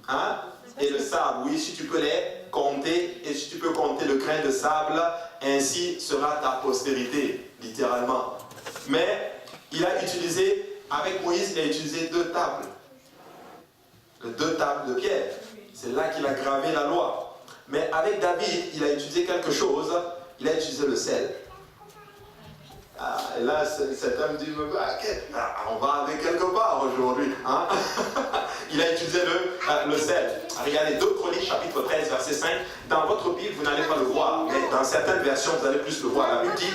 Hein? Et le sable, oui, si tu peux les compter, et si tu peux compter le grain de sable, ainsi sera ta postérité, littéralement. Mais il a utilisé, avec Moïse, il a utilisé 2 tables. 2 tables de pierre. C'est là qu'il a gravé la loi. Mais avec David, il a utilisé quelque chose, il a utilisé le sel. Ah, et là, cet homme dit, on va aller quelque part aujourd'hui. Hein? Il a utilisé le sel. Regardez 2 Chroniques chapitre 13 verset 5. Dans votre Bible, vous n'allez pas le voir, mais dans certaines versions, vous allez plus le voir. La Bible dit,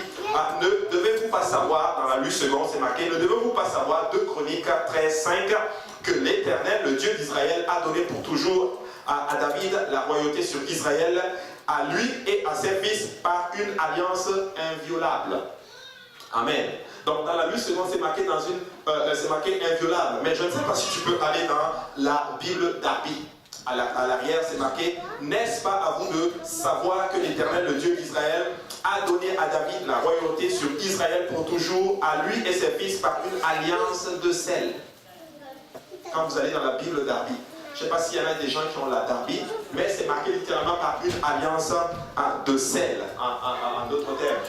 ne devez-vous pas savoir, dans la Lue seconde, c'est marqué, ne devez-vous pas savoir, 2 Chroniques 13, 5, que l'Éternel, le Dieu d'Israël, a donné pour toujours à David la royauté sur Israël, à lui et à ses fils par une alliance inviolable. Amen. Donc dans la Lue seconde, c'est marqué c'est marqué inviolable. Mais je ne sais pas si tu peux aller dans la Bible d'Arby. À l'arrière, c'est marqué, n'est-ce pas à vous de savoir que l'Éternel, le Dieu d'Israël, a donné à David la royauté sur Israël pour toujours, à lui et ses fils par une alliance de sel. Quand vous allez dans la Bible d'Arby, je ne sais pas s'il y en a des gens qui ont la Darby, mais c'est marqué littéralement par une alliance de sel, en d'autres termes.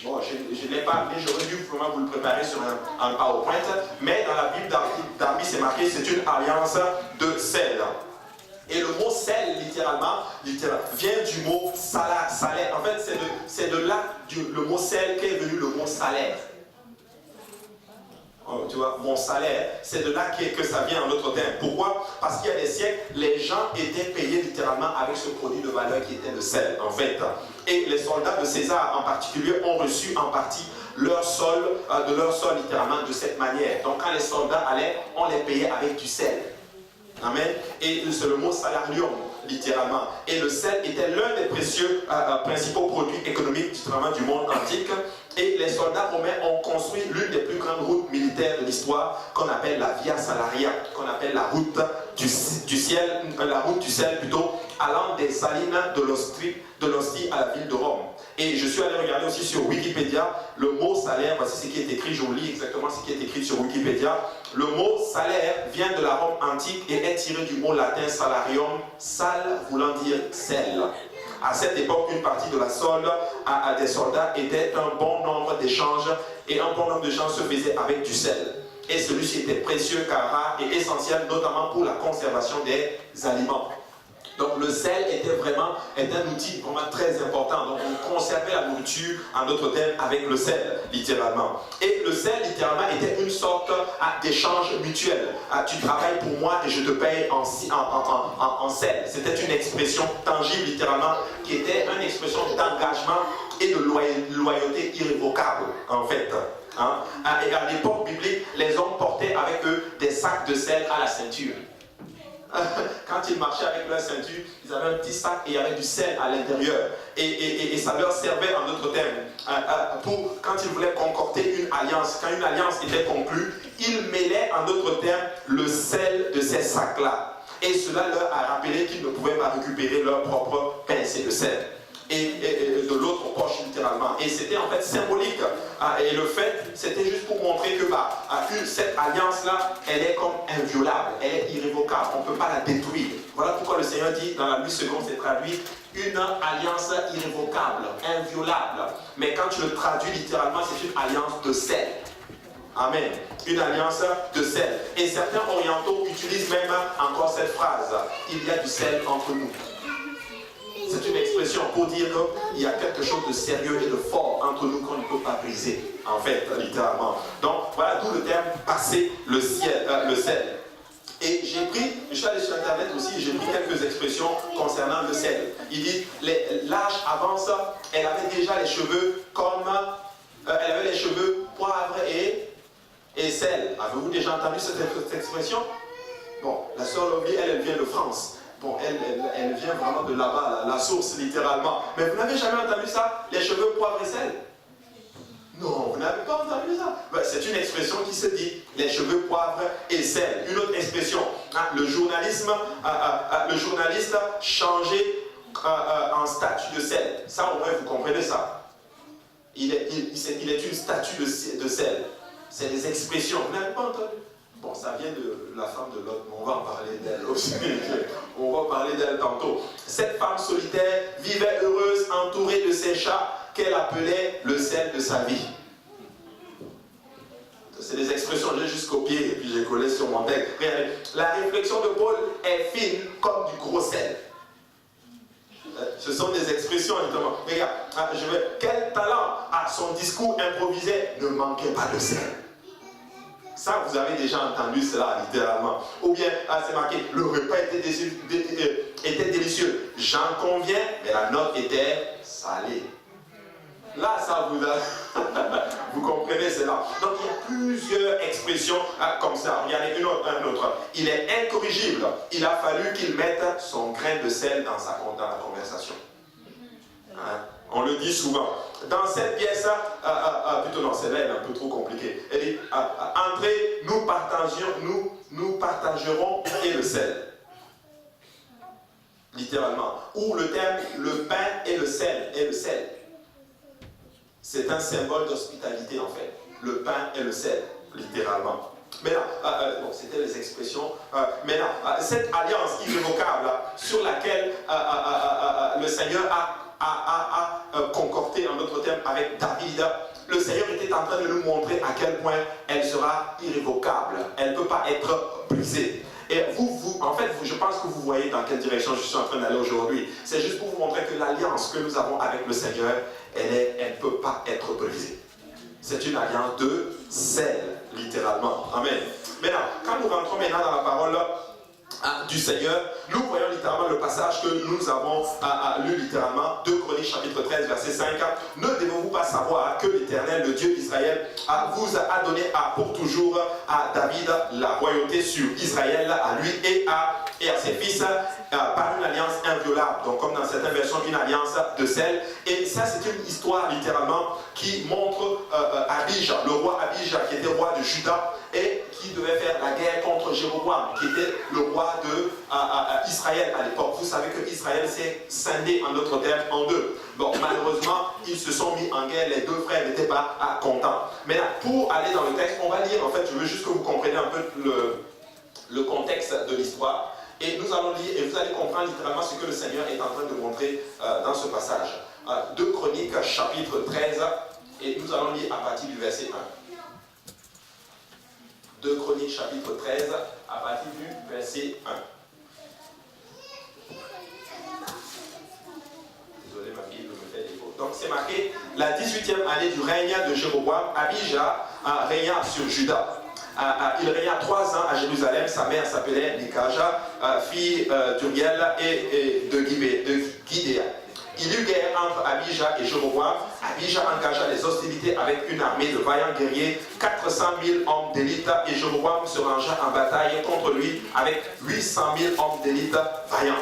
Bon, je ne l'ai pas amené, j'aurais dû vraiment vous le préparer sur un PowerPoint, mais dans la Bible d'Arby, c'est marqué, c'est une alliance de sel. Et le mot sel, littéralement, vient du mot salaire. En fait, c'est de là, le mot sel, qu'est venu le mot salaire. Tu vois, mon salaire, c'est de là que ça vient en d'autres termes. Pourquoi? Parce qu'il y a des siècles, les gens étaient payés littéralement avec ce produit de valeur qui était le sel, en fait. Et les soldats de César en particulier ont reçu en partie leur sol, de leur sol littéralement de cette manière. Donc quand les soldats allaient, on les payait avec du sel. Amen. Et c'est le mot salarium, littéralement. Et le sel était l'un des précieux principaux produits économiques du monde antique. Et les soldats romains ont construit l'une des plus grandes routes militaires de l'histoire, qu'on appelle la Via Salaria, qu'on appelle la route du ciel, la route du sel plutôt, allant des salines de l'Ostie à la ville de Rome. Et je suis allé regarder aussi sur Wikipédia le mot salaire. Voici ce qui est écrit, je vous lis exactement ce qui est écrit sur Wikipédia. Le mot salaire vient de la Rome antique et est tiré du mot latin salarium, sal voulant dire sel. À cette époque, une partie de la solde à des soldats était un bon nombre d'échanges, et un bon nombre d'échanges se faisait avec du sel. Et celui-ci était précieux car rare et essentiel, notamment pour la conservation des aliments. Donc le sel était un outil vraiment très important. Donc on conservait la nourriture, en d'autres termes, avec le sel, littéralement. Et le sel, littéralement, était une sorte d'échange mutuel. Tu travailles pour moi et je te paye en sel. C'était une expression tangible, littéralement, qui était une expression d'engagement et de loyauté irrévocable, en fait. Et à l'époque biblique, les hommes portaient avec eux des sacs de sel à la ceinture. Quand ils marchaient avec leur ceinture, ils avaient un petit sac et il y avait du sel à l'intérieur. Et ça leur servait, en d'autres termes, pour quand ils voulaient concocter une alliance. Quand une alliance était conclue, ils mêlaient, en d'autres termes, le sel de ces sacs-là. Et cela leur a rappelé qu'ils ne pouvaient pas récupérer leur propre pincée de sel. Et de l'autre poche, littéralement. Et c'était en fait symbolique. Et le fait, c'était juste pour montrer que cette alliance-là, elle est comme inviolable, elle est irrévocable, on ne peut pas la détruire. Voilà pourquoi le Seigneur dit, dans la Lue seconde, c'est traduit, une alliance irrévocable, inviolable. Mais quand tu le traduis littéralement, c'est une alliance de sel. Amen. Une alliance de sel. Et certains orientaux utilisent même encore cette phrase, il y a du sel entre nous. C'est une expression pour dire qu'il y a quelque chose de sérieux et de fort entre nous qu'on ne peut pas briser, en fait, littéralement. Donc, voilà d'où le terme passer le sel. Et je suis allé sur Internet aussi, j'ai pris quelques expressions concernant le sel. Il dit, l'âge avance, elle avait déjà les cheveux elle avait les cheveux poivre et sel. Avez-vous déjà entendu cette expression? Bon, la sœur Lobby, elle vient de France. Bon, elle vient vraiment de là-bas, la source littéralement. Mais vous n'avez jamais entendu ça? Les cheveux poivre et sel? Non, vous n'avez pas entendu ça? C'est une expression qui se dit, les cheveux poivre et sel. Une autre expression, le journaliste changé en statue de sel. Ça, au moins, vous comprenez ça. Il est une statue de sel. C'est des expressions. Vous n'avez pas entendu? Bon, ça vient de la femme de Lot, mais on va en parler d'elle aussi. On va parler d'elle tantôt. Cette femme solitaire vivait heureuse, entourée de ses chats, qu'elle appelait le sel de sa vie. C'est des expressions, j'ai juste copié et puis j'ai collé sur mon texte. Regardez, la réflexion de Paul est fine comme du gros sel. Ce sont des expressions, justement. Regarde, quel talent à son discours improvisé ne manquait pas de sel. Ça, vous avez déjà entendu cela, littéralement. Ou bien, c'est marqué, le repas était délicieux. J'en conviens, mais la note était salée. Là, ça vous a... vous comprenez cela. Donc, il y a plusieurs expressions comme ça. Regardez un autre. Il est incorrigible. Il a fallu qu'il mette son grain de sel dans la conversation. Hein? On le dit souvent. Dans cette pièce, plutôt non, celle-là est un peu trop compliquée. Elle dit, entrez, nous partagerons et le sel. Littéralement. Ou le terme, le pain et le sel. Et le sel. C'est un symbole d'hospitalité en fait. Le pain et le sel, littéralement. Maintenant, bon, c'était les expressions. Maintenant, cette alliance irrévocable sur laquelle le Seigneur a concordé, en d'autres termes, avec David, le Seigneur était en train de nous montrer à quel point elle sera irrévocable. Elle ne peut pas être brisée. Et en fait, je pense que vous voyez dans quelle direction je suis en train d'aller aujourd'hui. C'est juste pour vous montrer que l'alliance que nous avons avec le Seigneur, elle ne peut pas être brisée. C'est une alliance de sel, littéralement. Amen. Maintenant, quand nous rentrons maintenant dans la parole du Seigneur, nous voyons littéralement le passage que nous avons lu littéralement, 2 Chroniques chapitre 13 verset 5. Ne devez-vous pas savoir que l'Éternel, le Dieu d'Israël, vous a donné pour toujours à David la royauté sur Israël, à lui et à ses fils, par une alliance inviolable. Donc comme dans certaines versions, une alliance de sel. Et ça c'est une histoire littéralement qui montre Abijah, le roi Abijah qui était roi de Juda et qui devait faire la guerre contre Jéroboam, qui était le roi d'Israël à l'époque. Vous savez que Israël s'est scindé en d'autres termes en deux. Bon, malheureusement, ils se sont mis en guerre, les deux frères n'étaient pas contents. Mais là, pour aller dans le texte, on va lire, en fait, je veux juste que vous compreniez un peu le contexte de l'histoire. Et nous allons lire, et vous allez comprendre littéralement ce que le Seigneur est en train de montrer dans ce passage. 2 Chroniques, chapitre 13, et nous allons lire à partir du verset 1. 2 Chroniques, chapitre 13, à partir du verset 1. Désolé, ma Bible me fait défaut. Donc c'est marqué, la 18e année du règne de Jéroboam, Abijah régna sur Juda. Il régna 3 ans à Jérusalem. Sa mère s'appelait Mikaja, fille d'Uriel et de Gidéa. Il eut guerre entre Abijah et Jéroboam. Abijah engagea les hostilités avec une armée de vaillants guerriers, 400 000 hommes d'élite, et Jéroboam se rangea en bataille contre lui avec 800 000 hommes d'élite vaillants.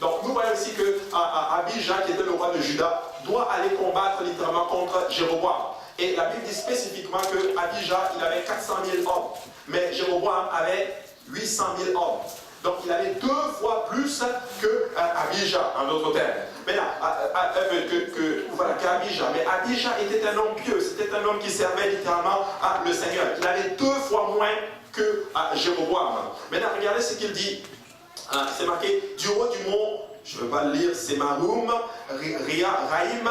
Donc nous voyons ici que Abijah, qui était le roi de Juda, doit aller combattre littéralement contre Jéroboam. Et la Bible dit spécifiquement que Abijah, il avait 400 000 hommes, mais Jéroboam avait 800 000 hommes. Donc il avait 2 fois plus que Abijah, en d'autres termes. Mais là, qu'Abijah. Mais Abijah était un homme pieux, c'était un homme qui servait littéralement le Seigneur. Il avait 2 fois moins que Jéroboam. Maintenant, regardez ce qu'il dit. C'est marqué du haut du mont, je ne vais pas le lire, c'est Maroum, Raïm,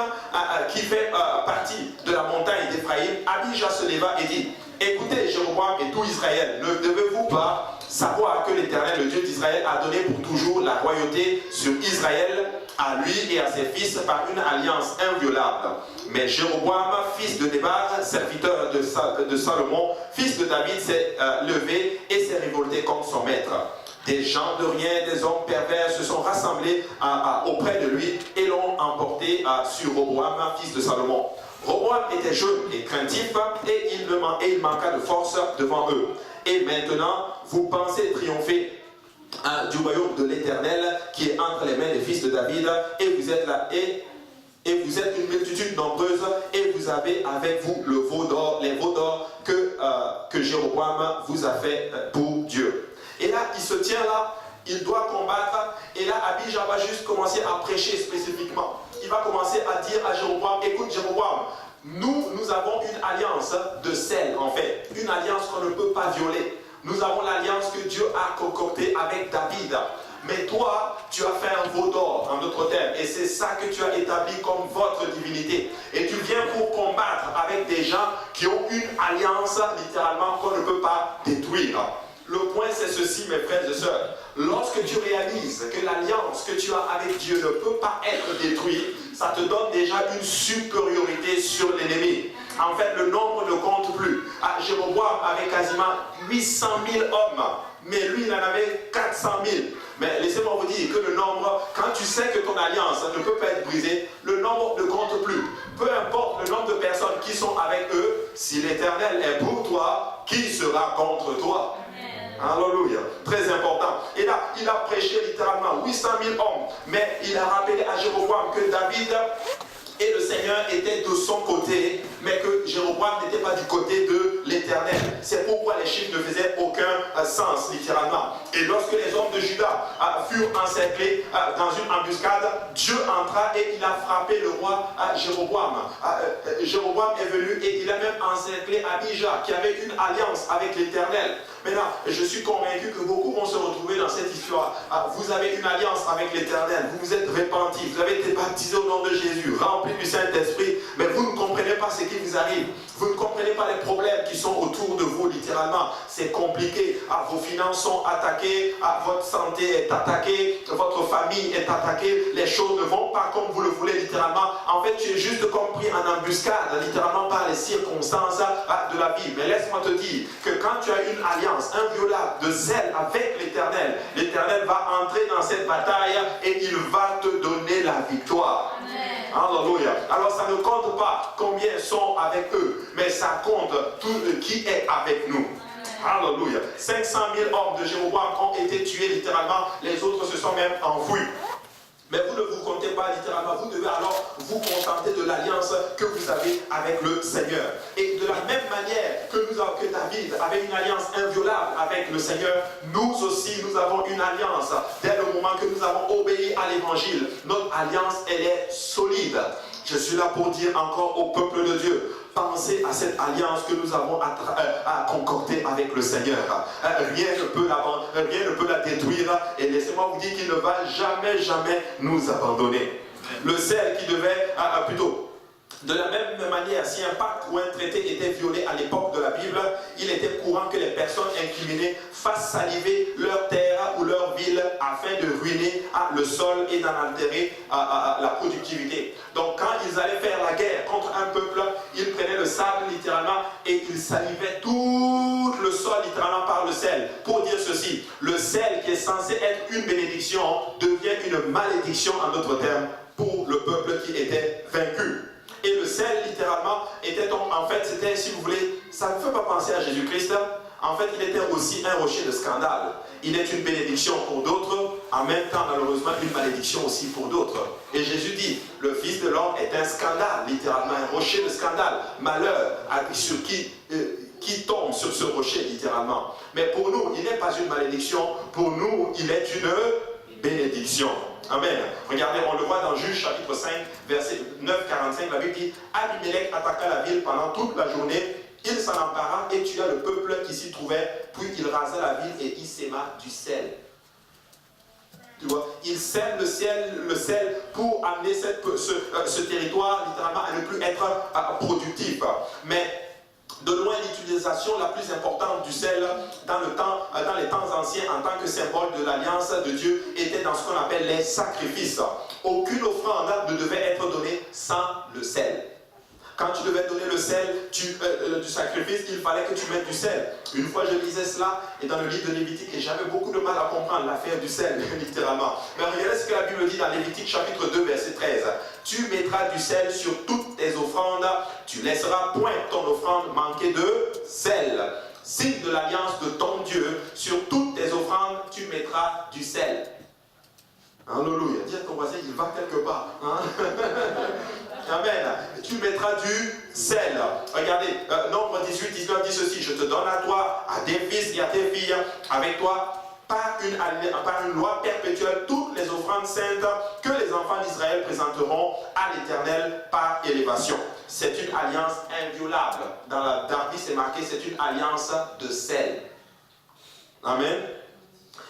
qui fait partie de la montagne d'Éphraïm. Abijah se leva et dit, écoutez Jéroboam et tout Israël, ne devez-vous pas savoir que l'Éternel, le Dieu d'Israël, a donné pour toujours la royauté sur Israël à lui et à ses fils par une alliance inviolable. Mais Jéroboam, fils de Nébat, serviteur de Salomon, fils de David, s'est levé et s'est révolté contre son maître. Des gens de rien, des hommes pervers se sont rassemblés auprès de lui et l'ont emporté sur Roboam, fils de Salomon. Roboam était jeune et craintif et il manqua de force devant eux. Et maintenant, vous pensez triompher du royaume de l'Éternel qui est entre les mains des fils de David, et vous êtes là, et vous êtes une multitude nombreuse, et vous avez avec vous les veaux d'or que Jéroboam vous a fait pour Dieu. Et là, il se tient là, il doit combattre, et là, Abijah va juste commencer à prêcher spécifiquement. Il va commencer à dire à Jéroboam, écoute Jéroboam, nous avons une alliance de sel, en fait, une alliance qu'on ne peut pas violer. Nous avons l'alliance que Dieu a concoctée avec David. Mais toi, tu as fait un veau d'or, en d'autres termes, et c'est ça que tu as établi comme votre divinité. Et tu viens pour combattre avec des gens qui ont une alliance, littéralement, qu'on ne peut pas détruire. Le point, c'est ceci, mes frères et sœurs. Lorsque tu réalises que l'alliance que tu as avec Dieu ne peut pas être détruite, ça te donne déjà une supériorité sur l'ennemi. En fait, le nombre ne compte plus. Jéroboam avait quasiment 800 000 hommes, mais lui, il en avait 400 000. Mais laissez-moi vous dire que le nombre, quand tu sais que ton alliance ne peut pas être brisée, le nombre ne compte plus. Peu importe le nombre de personnes qui sont avec eux, si l'Éternel est pour toi, qui sera contre toi? Alléluia, très important. Et là, il a prêché littéralement 800 000 hommes, mais il a rappelé à Jéroboam que David et le Seigneur étaient de son côté, mais que Jéroboam n'était pas du côté de l'Éternel. C'est pourquoi les chiffres ne faisaient aucun sens, littéralement. Et lorsque les hommes de Juda furent encerclés dans une embuscade, Dieu entra et il a frappé le roi Jéroboam. Jéroboam est venu et il a même encerclé Abijah, qui avait une alliance avec l'Éternel. Maintenant, je suis convaincu que beaucoup vont se retrouver dans cette histoire. Vous avez une alliance avec l'Éternel, vous vous êtes repentis, vous avez été baptisés au nom de Jésus, remplis du Saint-Esprit, mais vous ne comprenez pas ce qui vous arrive. Vous ne comprenez pas les problèmes qui sont autour de vous, littéralement. C'est compliqué. Vos finances sont attaquées, votre santé est attaquée, votre famille est attaquée, les choses ne vont pas comme vous le voulez, littéralement. En fait, tu es juste compris en embuscade, littéralement par les circonstances de la vie. Mais laisse-moi te dire que quand tu as une alliance inviolable de zèle avec l'Éternel, l'Éternel va entrer dans cette bataille et il va te donner la victoire. Alléluia. Alors ça ne compte pas combien sont avec eux, mais ça compte tout qui est avec nous. Alléluia. 500 000 hommes de Jéroboam ont été tués littéralement, les autres se sont même enfouis. Mais vous ne vous comptez pas littéralement, vous devez alors vous contenter de l'alliance que vous avez avec le Seigneur. Et de la même manière que David avait une alliance inviolable avec le Seigneur, nous aussi nous avons une alliance. Dès le moment que nous avons obéi à l'évangile, notre alliance elle est solide. Je suis là pour dire encore au peuple de Dieu, pensez à cette alliance que nous avons à concocter avec le Seigneur. Rien ne peut la détruire. Et laissez-moi vous dire qu'il ne va jamais nous abandonner. Le sel qui devait, plutôt, de la même manière, si un pacte ou un traité était violé à l'époque de la Bible, il était courant que les personnes incriminées fassent saliver leur terre ou leur ville afin de ruiner le sol et d'en altérer la productivité. Donc quand ils allaient faire la guerre contre un peuple, ils prenaient le sable littéralement et ils salivaient tout le sol littéralement par le sel. Pour dire ceci, le sel qui est censé être une bénédiction devient une malédiction en d'autres termes pour le peuple qui était vaincu. Et le sel, littéralement, était donc, en fait, c'était, si vous voulez, ça ne fait pas penser à Jésus-Christ. En fait, il était aussi un rocher de scandale. Il est une bénédiction pour d'autres, en même temps, malheureusement, une malédiction aussi pour d'autres. Et Jésus dit, le Fils de l'homme est un scandale, littéralement, un rocher de scandale. Malheur sur qui tombe sur ce rocher, littéralement. Mais pour nous, il n'est pas une malédiction. Pour nous, il est une bénédiction. Amen. Regardez, on le voit dans Juge chapitre 5, verset 9-45, la Bible dit, Abimelech attaqua la ville pendant toute la journée, il s'en empara et tua le peuple qui s'y trouvait, puis il rasa la ville et y sema du sel. Tu vois, il sème le sel pour amener ce territoire littéralement à ne plus être productif. Mais de loin, l'utilisation la plus importante du sel dans les temps anciens en tant que symbole de l'alliance de Dieu était dans ce qu'on appelle les sacrifices. Aucune offrande ne devait être donnée sans le sel. Quand tu devais donner le sel du sacrifice, il fallait que tu mettes du sel. Une fois je lisais cela, et dans le livre de Lévitique, et j'avais beaucoup de mal à comprendre l'affaire du sel, littéralement. Mais regardez ce que la Bible dit dans Lévitique chapitre 2, verset 13. Tu mettras du sel sur toutes tes offrandes, tu laisseras point ton offrande manquer de sel. Signe de l'alliance de ton Dieu, sur toutes tes offrandes, tu mettras du sel. Alléluia. Dis à ton voisin, il va quelque part. Hein? Amen. Tu mettras du sel. Regardez, Nombre 18, 19 dit ceci. Je te donne à toi, à tes fils et à tes filles, avec toi, par une loi perpétuelle, toutes les offrandes saintes que les enfants d'Israël présenteront à l'Éternel par élévation. C'est une alliance inviolable. Dans la Darby, c'est marqué, c'est une alliance de sel. Amen.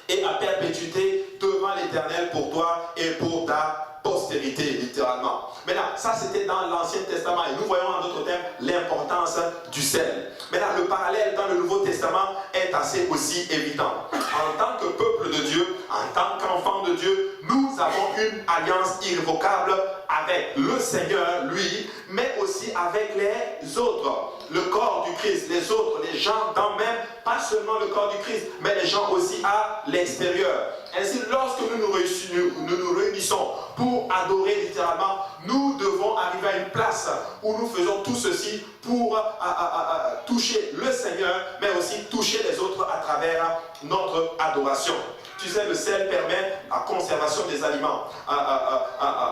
Et à perpétuité devant l'Éternel pour toi et pour ta postérité, littéralement. Maintenant, ça c'était dans l'Ancien Testament et nous voyons en d'autres termes l'importance du sel. Maintenant, le parallèle dans le Nouveau Testament est assez aussi évident. En tant que peuple de Dieu, en tant qu'enfant de Dieu, nous avons une alliance irrévocable avec le Seigneur, lui, mais aussi avec les autres. Le corps du Christ, les autres, les gens dans même, pas seulement le corps du Christ, mais les gens aussi à l'extérieur. Ainsi, lorsque nous nous réunissons pour adorer littéralement, nous devons arriver à une place où nous faisons tout ceci pour toucher le Seigneur, mais aussi toucher les autres à travers notre adoration. Tu sais, le sel permet la conservation des aliments.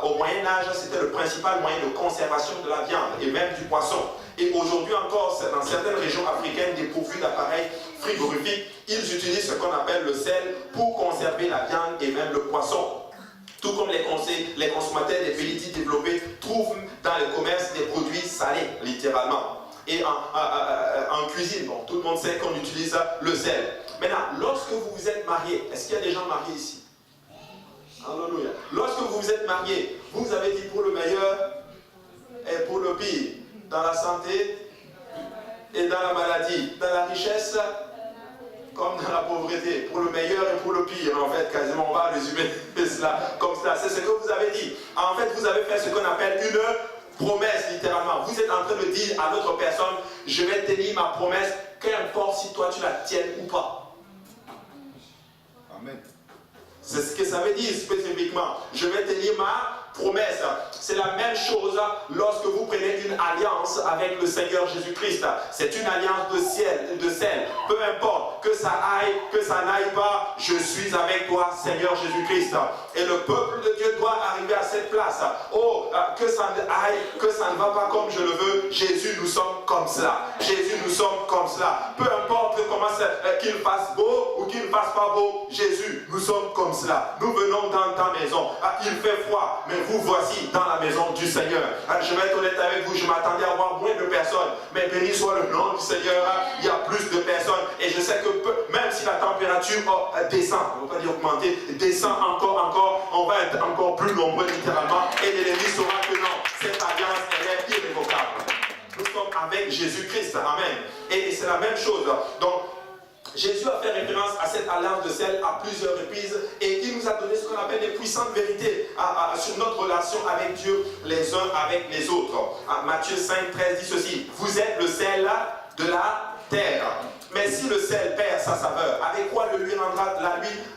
Au Moyen-Âge, c'était le principal moyen de conservation de la viande et même du poisson. Et aujourd'hui encore, dans certaines régions africaines dépourvues d'appareils frigorifiques, ils utilisent ce qu'on appelle le sel pour conserver la viande et même le poisson. Tout comme les consommateurs des pays dits développés trouvent dans le commerce des produits salés, littéralement. Et en cuisine, bon, tout le monde sait qu'on utilise le sel. Maintenant, lorsque vous vous êtes marié, est-ce qu'il y a des gens mariés ici? Alléluia. Lorsque vous vous êtes marié, vous avez dit pour le meilleur et pour le pire, dans la santé et dans la maladie, dans la richesse comme dans la pauvreté, pour le meilleur et pour le pire. En fait, quasiment, on va résumer cela comme cela. C'est ce que vous avez dit. En fait, vous avez fait ce qu'on appelle une promesse, littéralement. Vous êtes en train de dire à l'autre personne, je vais tenir ma promesse, qu'importe si toi tu la tiennes ou pas. Amen. C'est ce que ça veut dire spécifiquement. Je vais tenir ma promesse. C'est la même chose lorsque vous prenez une alliance avec le Seigneur Jésus-Christ. C'est une alliance de sel. Peu importe que ça aille, que ça n'aille pas, je suis avec toi, Seigneur Jésus-Christ. Et le peuple de Dieu doit arriver à cette place. Oh, que ça aille, que ça ne va pas comme je le veux. Jésus, nous sommes comme cela. Jésus, nous sommes comme cela. Peu importe comment qu'il fasse beau ou qu'il ne fasse pas beau, Jésus, nous sommes comme cela. Nous venons dans ta maison. Il fait froid, mais vous voici dans la maison du Seigneur. Je vais être honnête avec vous, je m'attendais à avoir moins de personnes, mais béni soit le nom du Seigneur, il y a plus de personnes, et je sais que même si la température descend, on ne va pas dire augmenter, descend encore, on va être encore plus nombreux littéralement, et l'ennemi saura que non, cette alliance, elle est irrévocable. Nous sommes avec Jésus-Christ, amen. Et c'est la même chose. Donc, Jésus a fait référence à cette alliance de sel à plusieurs reprises et il nous a donné ce qu'on appelle des puissantes vérités sur notre relation avec Dieu, les uns avec les autres. Matthieu 5, 13 dit ceci, vous êtes le sel de la terre. Mais si le sel perd sa saveur, avec quoi la lui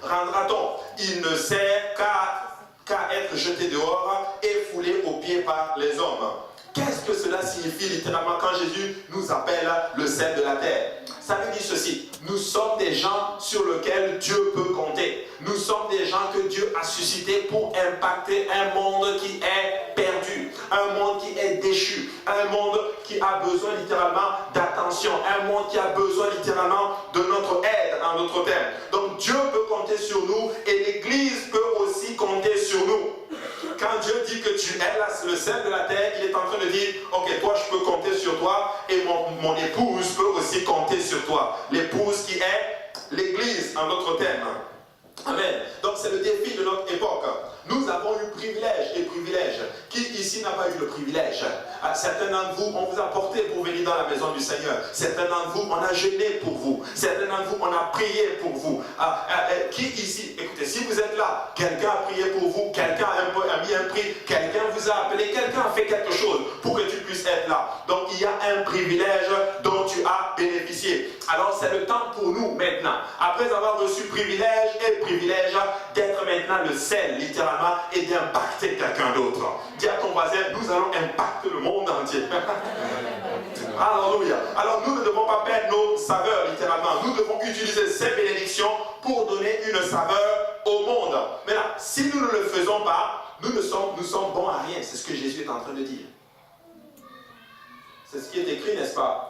rendra-t-on? Il ne sert qu'à être jeté dehors et foulé aux pieds par les hommes. Qu'est-ce que cela signifie littéralement quand Jésus nous appelle le sel de la terre? Ça veut dire ceci, nous sommes des gens sur lesquels Dieu peut compter. Nous sommes des gens que Dieu a suscités pour impacter un monde qui est perdu, un monde qui est déchu, un monde qui a besoin littéralement d'attention, un monde qui a besoin littéralement de notre aide en d'autres termes. Donc Dieu peut compter sur nous et l'Église peut aussi compter sur nous. Quand Dieu dit que tu es le sel de la terre, il est en train de dire, ok, toi je peux compter sur toi et mon épouse peut aussi compter sur toi. L'épouse qui est l'Église en d'autres termes. Amen. Donc c'est le défi de notre époque. Nous avons eu privilège et privilège. Qui ici n'a pas eu le privilège? Certains d'entre vous, on vous a porté pour venir dans la maison du Seigneur. Certains d'entre vous, on a jeûné pour vous. Certains d'entre vous, on a prié pour vous. Qui ici, écoutez, si vous êtes là, quelqu'un a prié pour vous, quelqu'un a mis un prix, quelqu'un vous a appelé, quelqu'un a fait quelque chose pour que tu puisses être là. Donc il y a un privilège dont tu as bénéficié. Alors c'est le temps pour nous maintenant, après avoir reçu privilège et privilège, d'être maintenant le sel, littéralement, et d'impacter quelqu'un d'autre. Dis à ton voisin, nous allons impacter le monde entier. Alléluia. Alors nous ne devons pas perdre nos saveurs, littéralement. Nous devons utiliser ces bénédictions pour donner une saveur au monde. Maintenant, si nous ne le faisons pas, nous sommes bons à rien. C'est ce que Jésus est en train de dire. C'est ce qui est écrit, n'est-ce pas?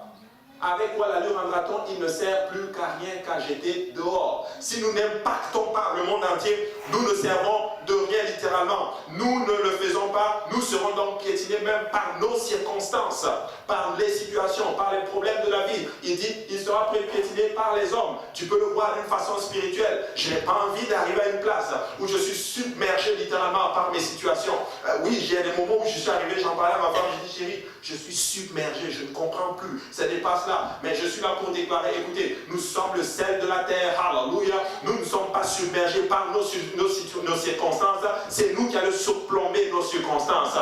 Avec quoi la lui rendra-t-on? Il ne sert plus qu'à rien, qu'à jeter dehors. Si nous n'impactons pas le monde entier, nous ne servons de rien littéralement. littéralement, nous ne le faisons pas, nous serons donc piétinés même par nos circonstances, par les situations, par les problèmes de la vie. Il dit, il sera piétiné par les hommes. Tu peux le voir d'une façon spirituelle. Je n'ai pas envie d'arriver à une place où je suis submergé littéralement par mes situations. Oui, j'ai des moments où je suis arrivé, j'en parlais à ma femme, je dis, chérie, je suis submergé, je ne comprends plus, ça dépasse là. Mais je suis là pour déclarer, écoutez, nous sommes le sel de la terre, alléluia. Nous ne sommes pas submergés par nos circonstances, c'est nous qui allons surplomber nos circonstances.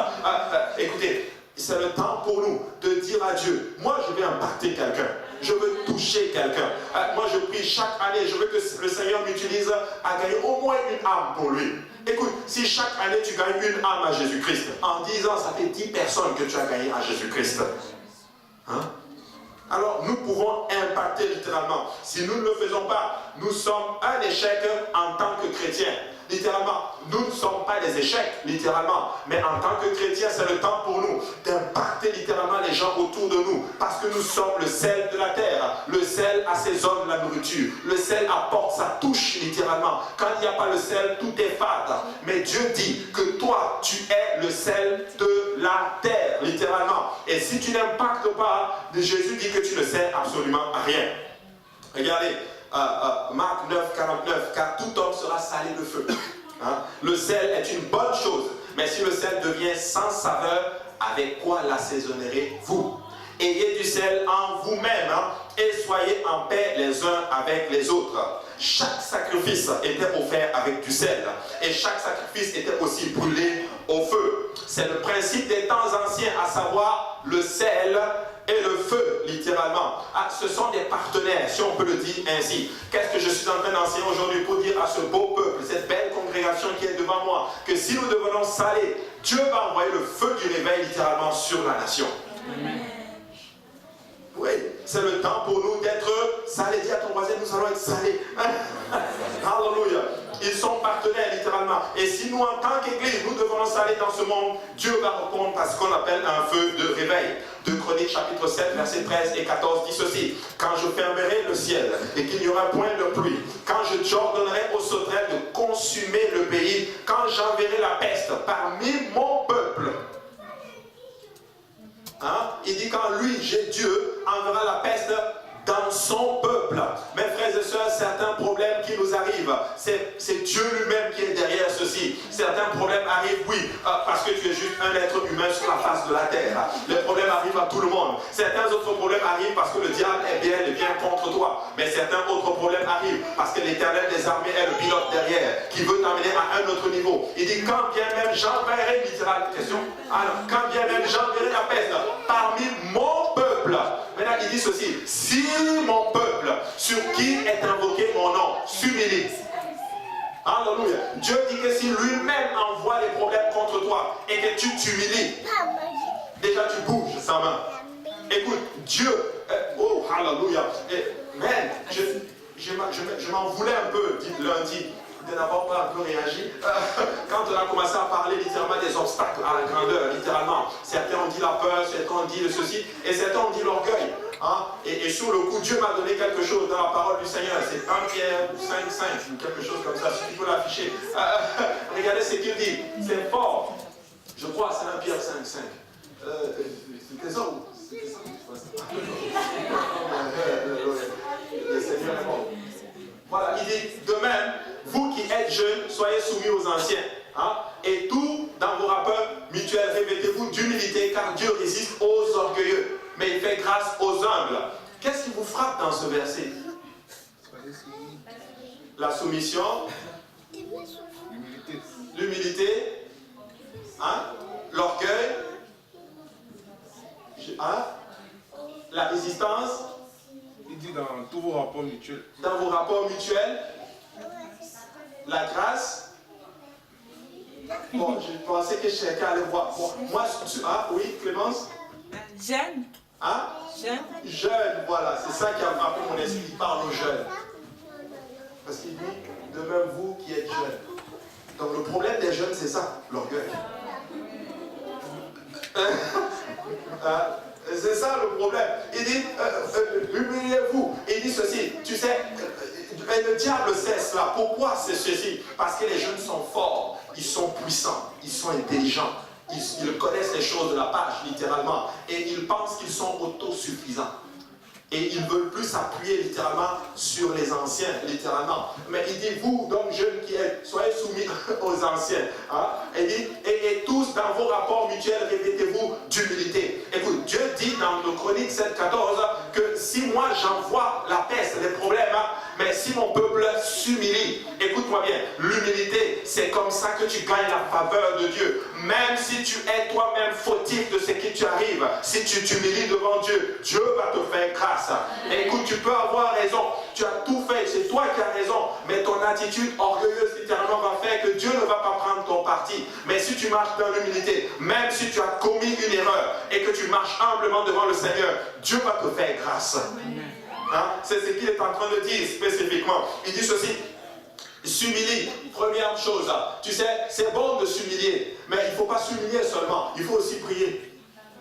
Écoutez, c'est le temps pour nous de dire à Dieu, moi je vais impacter quelqu'un. Je veux toucher quelqu'un. Moi je prie chaque année, je veux que le Seigneur m'utilise à gagner au moins une âme pour lui. Écoute, si chaque année tu gagnes une âme à Jésus-Christ, en 10 ans ça fait 10 personnes que tu as gagné à Jésus-Christ. Hein? Alors nous pouvons impacter littéralement. Si nous ne le faisons pas, nous sommes un échec en tant que chrétiens. Littéralement, nous ne sommes pas des échecs, littéralement. Mais en tant que chrétiens, c'est le temps pour nous d'impacter littéralement les gens autour de nous. Parce que nous sommes le sel de la terre. Le sel assaisonne la nourriture. Le sel apporte sa touche, littéralement. Quand il n'y a pas le sel, tout est fade. Mais Dieu dit que toi, tu es le sel de la terre, littéralement. Et si tu n'impactes pas, Jésus dit que tu ne sers absolument à rien. Regardez. Marc 9, 49, car tout homme sera salé de feu. Hein? Le sel est une bonne chose, mais si le sel devient sans saveur, avec quoi l'assaisonnerez-vous? Ayez du sel en vous-même, hein, et soyez en paix les uns avec les autres. Chaque sacrifice était offert avec du sel, et chaque sacrifice était aussi brûlé au feu. C'est le principe des temps anciens, à savoir le sel et le feu, littéralement. Ce sont des partenaires, si on peut le dire ainsi. Qu'est-ce que je suis en train d'enseigner aujourd'hui pour dire à ce beau peuple, cette belle congrégation qui est devant moi, que si nous devenons salés, Dieu va envoyer le feu du réveil littéralement sur la nation. Amen. Oui, c'est le temps pour nous d'être salés. Dis à ton voisin, nous allons être salés. Alléluia. Ils sont partenaires littéralement. Et si nous, en tant qu'Église, nous devons saler dans ce monde, Dieu va répondre à ce qu'on appelle un feu de réveil. 2 Chroniques chapitre 7, versets 13 et 14 dit ceci. Quand je fermerai le ciel et qu'il n'y aura point de pluie, quand j'ordonnerai aux sauterelles de consumer le pays, quand j'enverrai la peste parmi mon peuple. Hein? Il dit quand lui, Dieu, enverra la peste dans son peuple. Mes frères et sœurs, certains problèmes qui nous arrivent, c'est Dieu lui-même qui est derrière ceci. Certains problèmes arrivent, oui, parce que tu es juste un être humain sur la face de la terre. Les problèmes arrivent à tout le monde. Certains autres problèmes arrivent parce que le diable est bien contre toi. Mais certains autres problèmes arrivent parce que l'Éternel des armées est le pilote derrière, qui veut t'amener à un autre niveau. Il dit, quand bien même j'enverrai, littéralement, question, alors, quand bien même j'enverrai la peste parmi mon peuple. Maintenant, il dit ceci, si mon peuple, sur qui est invoqué mon nom, s'humilie. Alléluia. Dieu dit que si lui-même envoie les problèmes contre toi et que tu t'humilies, déjà tu bouges sa main. Écoute, Dieu, oh, alléluia. Man, je m'en voulais un peu lundi de n'avoir pas un peu réagi. Quand on a commencé à parler littéralement des obstacles à la grandeur, littéralement. Certains ont dit la peur, certains ont dit le ceci, et certains ont dit l'orgueil. Hein? Et sur le coup, Dieu m'a donné quelque chose dans la parole du Seigneur. C'est 1 Pierre 5,5 ou quelque chose comme ça, si tu peux l'afficher. Regardez ce qu'il dit. C'est fort. Je crois que c'est 1 Pierre 5,5. C'était ça ou c'était ça? Le Seigneur est bon. Voilà, il dit, de même, vous qui êtes jeunes, soyez soumis aux anciens. Hein? Et tout, dans vos rapports mutuels, revêtez-vous d'humilité, car Dieu résiste aux orgueilleux, mais il fait grâce aux humbles. Qu'est-ce qui vous frappe dans ce verset? La soumission, l'humilité, hein? L'orgueil, hein? La résistance. Il dit dans tous vos rapports mutuels. Dans vos rapports mutuels, la grâce. Bon, je pensais que chacun allait voir. Bon, moi, oui, Clémence? Jeune. Hein? Jeune. Jeune, voilà, c'est ça qui a frappé mon esprit. Il parle aux jeunes. Parce qu'il dit, de même vous qui êtes jeunes. Donc le problème des jeunes, c'est ça, l'orgueil. C'est ça le problème. Il dit, humiliez-vous. Il dit ceci, tu sais, le diable sait cela. Pourquoi c'est ceci? Parce que les jeunes sont forts. ils sont puissants, ils sont intelligents, ils connaissent les choses de la page, littéralement, et ils pensent qu'ils sont autosuffisants. Et ils ne veulent plus s'appuyer littéralement sur les anciens, littéralement. Mais il dit, vous, donc jeunes qui êtes, soyez soumis aux anciens. Hein? Il dit, et tous dans vos rapports mutuels, répétez-vous d'humilité. Écoute, Dieu dit dans nos Chroniques 7.14 que si moi j'envoie la peste, les problèmes, hein, mais si mon peuple s'humilie, écoute-moi bien, l'humilité, c'est comme ça que tu gagnes la faveur de Dieu. Même si tu es toi-même fautif de ce qui t'arrive, si tu t'humilies devant Dieu, Dieu va te faire grâce. Et écoute, tu peux avoir raison, tu as tout fait, c'est toi qui as raison, mais ton attitude orgueilleuse littéralement va faire que Dieu ne va pas prendre ton parti. Mais si tu marches dans l'humilité, même si tu as commis une erreur et que tu marches humblement devant le Seigneur, Dieu va te faire grâce. Hein? C'est ce qu'il est en train de dire spécifiquement. Il dit ceci, s'humilie, première chose, tu sais, c'est bon de s'humilier, mais il ne faut pas s'humilier seulement, il faut aussi prier.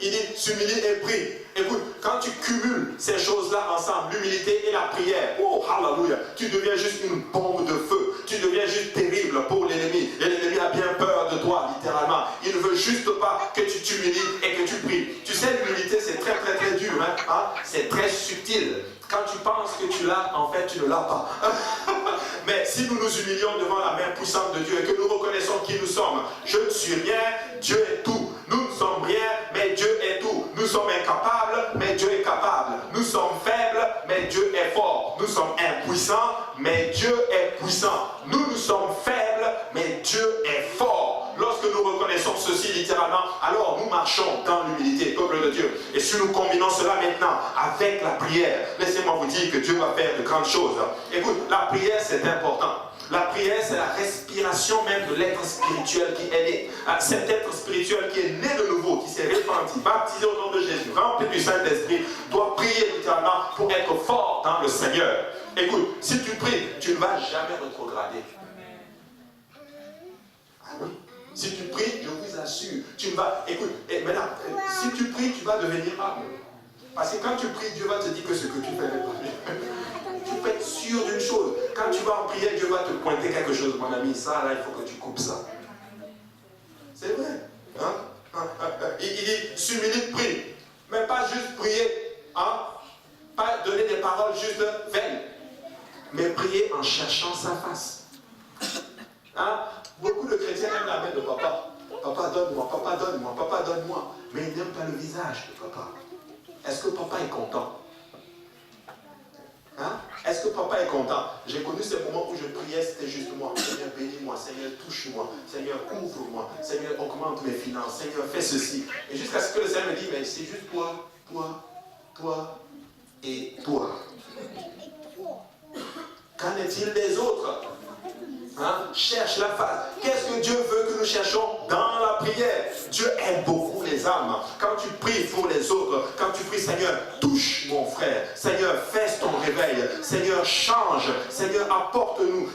Il dit s'humilie et prie. Écoute, quand tu cumules ces choses-là ensemble, l'humilité et la prière, oh hallelujah, tu deviens juste une bombe de feu. Tu deviens juste terrible pour l'ennemi. Et l'ennemi a bien peur de toi, littéralement. Il ne veut juste pas que tu t'humilies et que tu pries. Tu sais, l'humilité, c'est très très très dur. Hein? C'est très subtil. Quand tu penses que tu l'as, en fait, tu ne l'as pas. Mais si nous nous humilions devant la main puissante de Dieu et que nous reconnaissons qui nous sommes, je ne suis rien, Dieu est tout. Nous ne sommes rien, mais Dieu est tout. Nous sommes incapables, mais Dieu est capable. Nous sommes faibles, mais Dieu est fort. Nous sommes impuissants, mais Dieu est puissant. Nous sommes faibles, mais Dieu est fort. Lorsque nous reconnaissons ceci littéralement, alors nous marchons dans l'humilité, peuple de Dieu. Et si nous combinons cela maintenant avec la prière, laissez-moi vous dire que Dieu va faire de grandes choses. Écoute, la prière c'est important. La prière, c'est la respiration même de l'être spirituel qui est né. Cet être spirituel qui est né de nouveau, qui s'est répandu, baptisé au nom de Jésus, rempli du Saint-Esprit, doit prier littéralement pour être fort dans le Seigneur. Écoute, si tu pries, tu ne vas jamais rétrograder. Ah oui. Si tu pries, je vous assure, tu vas... Écoute, et maintenant, si tu pries, tu vas devenir humble. Parce que quand tu pries, Dieu va te dire que ce que tu fais n'est pas bien. Tu peux être sûr d'une chose. Quand tu vas en prière, Dieu va te pointer quelque chose. Mon ami, ça, là, il faut que tu coupes ça. C'est vrai. Hein? Il dit, s'humilie, prie. Mais pas juste prier. Hein? Pas donner des paroles juste vaines. Mais prier en cherchant sa face. Hein? Beaucoup de chrétiens aiment la main de papa. Papa, donne-moi, papa, donne-moi, papa, donne-moi. Mais ils n'aiment pas le visage de papa. Est-ce que papa est content? Hein? Est-ce que papa est content? J'ai connu ces moments où je priais, c'était juste moi. Seigneur, bénis-moi. Seigneur, touche-moi. Seigneur, couvre-moi. Seigneur, augmente mes finances. Seigneur, fais ceci. Et jusqu'à ce que le Seigneur me dise, mais c'est juste toi, toi, toi et toi. Qu'en est-il des autres? Hein? Cherche la face. Qu'est-ce que Dieu veut que nous cherchons dans la prière? Dieu aime beaucoup les âmes. Quand tu pries pour les autres, quand tu pries, Seigneur, touche mon frère. Seigneur, fais ton réveil. Seigneur, change. Seigneur, apporte-nous.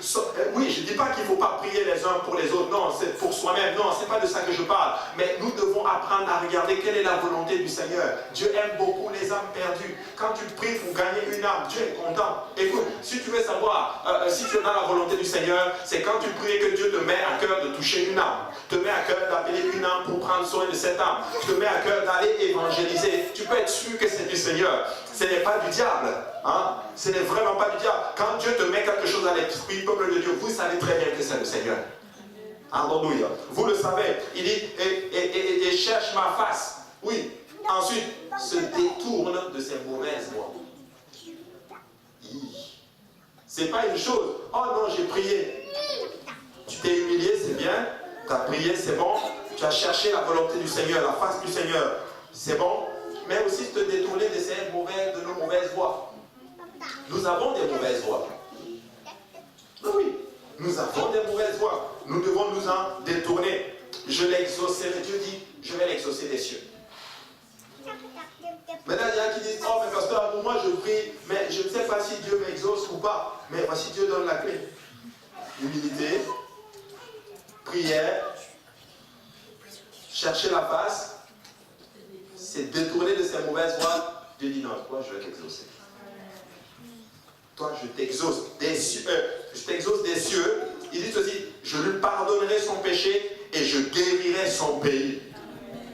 Oui, je ne dis pas qu'il ne faut pas prier les uns pour les autres. Non, c'est pour soi-même. Non, ce n'est pas de ça que je parle. Mais nous devons apprendre à regarder quelle est la volonté du Seigneur. Dieu aime beaucoup les âmes perdues. Quand tu pries pour gagner une âme, Dieu est content. Écoute, si tu veux savoir si tu es dans la volonté du Seigneur, c'est quand tu pries que Dieu te met à cœur de toucher une âme, te met à cœur d'appeler une âme pour prendre soin de cette âme, te met à cœur d'aller évangéliser. Tu peux être sûr que c'est du Seigneur. Ce n'est pas du diable. Hein? Ce n'est vraiment pas du diable. Quand Dieu te met quelque chose à l'esprit, peuple de Dieu, vous savez très bien que c'est le Seigneur. Alléluia. Vous le savez. Il dit, et cherche ma face. Oui. Ensuite, se détourne de ses mauvaises voies. C'est pas une chose. Oh non, j'ai prié. Tu t'es humilié, c'est bien. Tu as prié, c'est bon. Tu as cherché la volonté du Seigneur, la face du Seigneur, c'est bon. Mais aussi te détourner de nos mauvaises voies. Nous avons des mauvaises voies. Oui, nous avons des mauvaises voies. Nous devons nous en détourner. Je l'ai exaucé. Dieu dit, je vais l'exaucer des cieux. Maintenant, il y en a qui disent, oh mais pasteur, pour moi je prie, mais je ne sais pas si Dieu m'exauce ou pas. Mais voici, Dieu donne la clé. Humilité, prière, chercher la face, c'est détourner de ses mauvaises voies. Dieu dit, non, toi je vais t'exaucer. Toi je t'exauce des cieux. Je t'exauce des cieux. Il dit aussi, je je lui pardonnerai son péché et je guérirai son pays.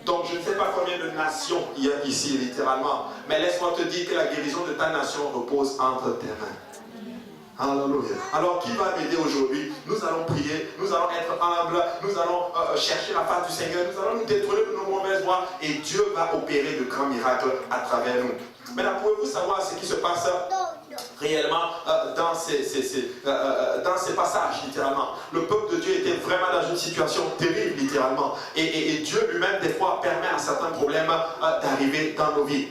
Donc je ne sais pas combien de nations il y a ici littéralement, mais laisse-moi te dire que la guérison de ta nation repose entre tes mains. Alléluia. Alors qui va m'aider aujourd'hui? Nous allons prier, nous allons être humbles, nous allons chercher la face du Seigneur, nous allons nous détourner de nos mauvaises voies et Dieu va opérer de grands miracles à travers nous. Maintenant, pouvez-vous savoir ce qui se passe réellement dans ces passages, littéralement? Le peuple de Dieu était vraiment dans une situation terrible, littéralement. Et Dieu lui-même, des fois, permet à certains problèmes d'arriver dans nos vies.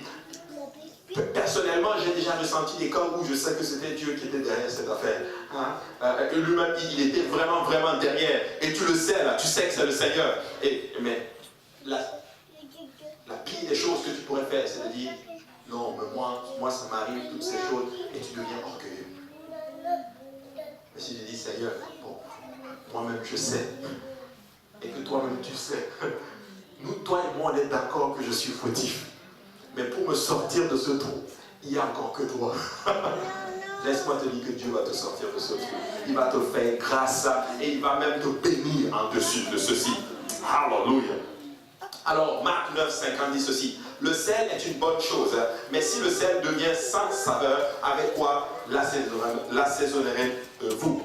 Personnellement, j'ai déjà ressenti des cas où je sais que c'était Dieu qui était derrière cette affaire. Lui-même, il était vraiment, vraiment derrière. Et tu le sais, là, tu sais que c'est le Seigneur. Mais la pire des choses que tu pourrais faire, c'est de dire, non, mais moi ça m'arrive, toutes ces choses, et tu deviens orgueilleux. Mais si tu dis, Seigneur, bon, moi-même je sais, et que toi-même tu sais, nous, toi et moi, on est d'accord que je suis fautif. Mais pour me sortir de ce trou, il n'y a encore que toi. Laisse-moi te dire que Dieu va te sortir de ce trou. Il va te faire grâce et il va même te bénir en dessus de ceci. Alléluia. Alors, Marc 9,50 dit ceci. Le sel est une bonne chose, mais si le sel devient sans saveur, avec quoi l'assaisonnerez-vous?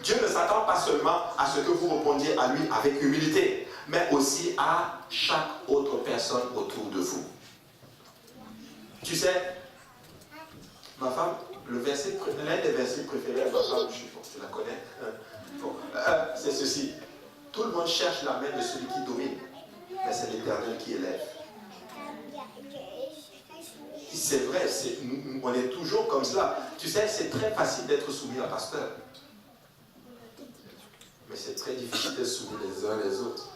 Dieu ne s'attend pas seulement à ce que vous répondiez à lui avec humilité, mais aussi à chaque autre personne autour de vous. Tu sais, ma femme, l'un des versets préférés de ma femme, je pense que tu la connais, c'est ceci. Tout le monde cherche la main de celui qui domine, mais c'est l'Éternel qui élève. C'est vrai, on est toujours comme cela. Tu sais, c'est très facile d'être soumis à pasteur. Mais c'est très difficile d'être soumis les uns les autres.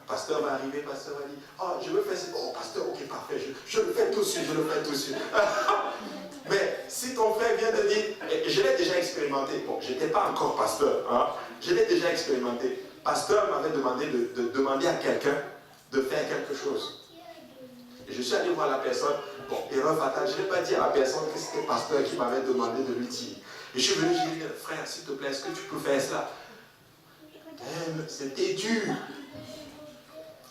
Pasteur va arriver, pasteur va dire, oh, je veux faire ça. Oh, pasteur, ok, parfait, je le fais tout de suite, je le fais tout de suite. Mais si ton frère vient de dire, et je l'ai déjà expérimenté, bon, je n'étais pas encore pasteur, je l'ai déjà expérimenté. Pasteur m'avait demandé de demander à quelqu'un de faire quelque chose. Et je suis allé voir la personne, bon, erreur fatale, je n'ai pas dit à la personne que c'était pasteur qui m'avait demandé de lui dire. Et je suis venu, j'ai dit, frère, s'il te plaît, est-ce que tu peux faire cela? C'était dur.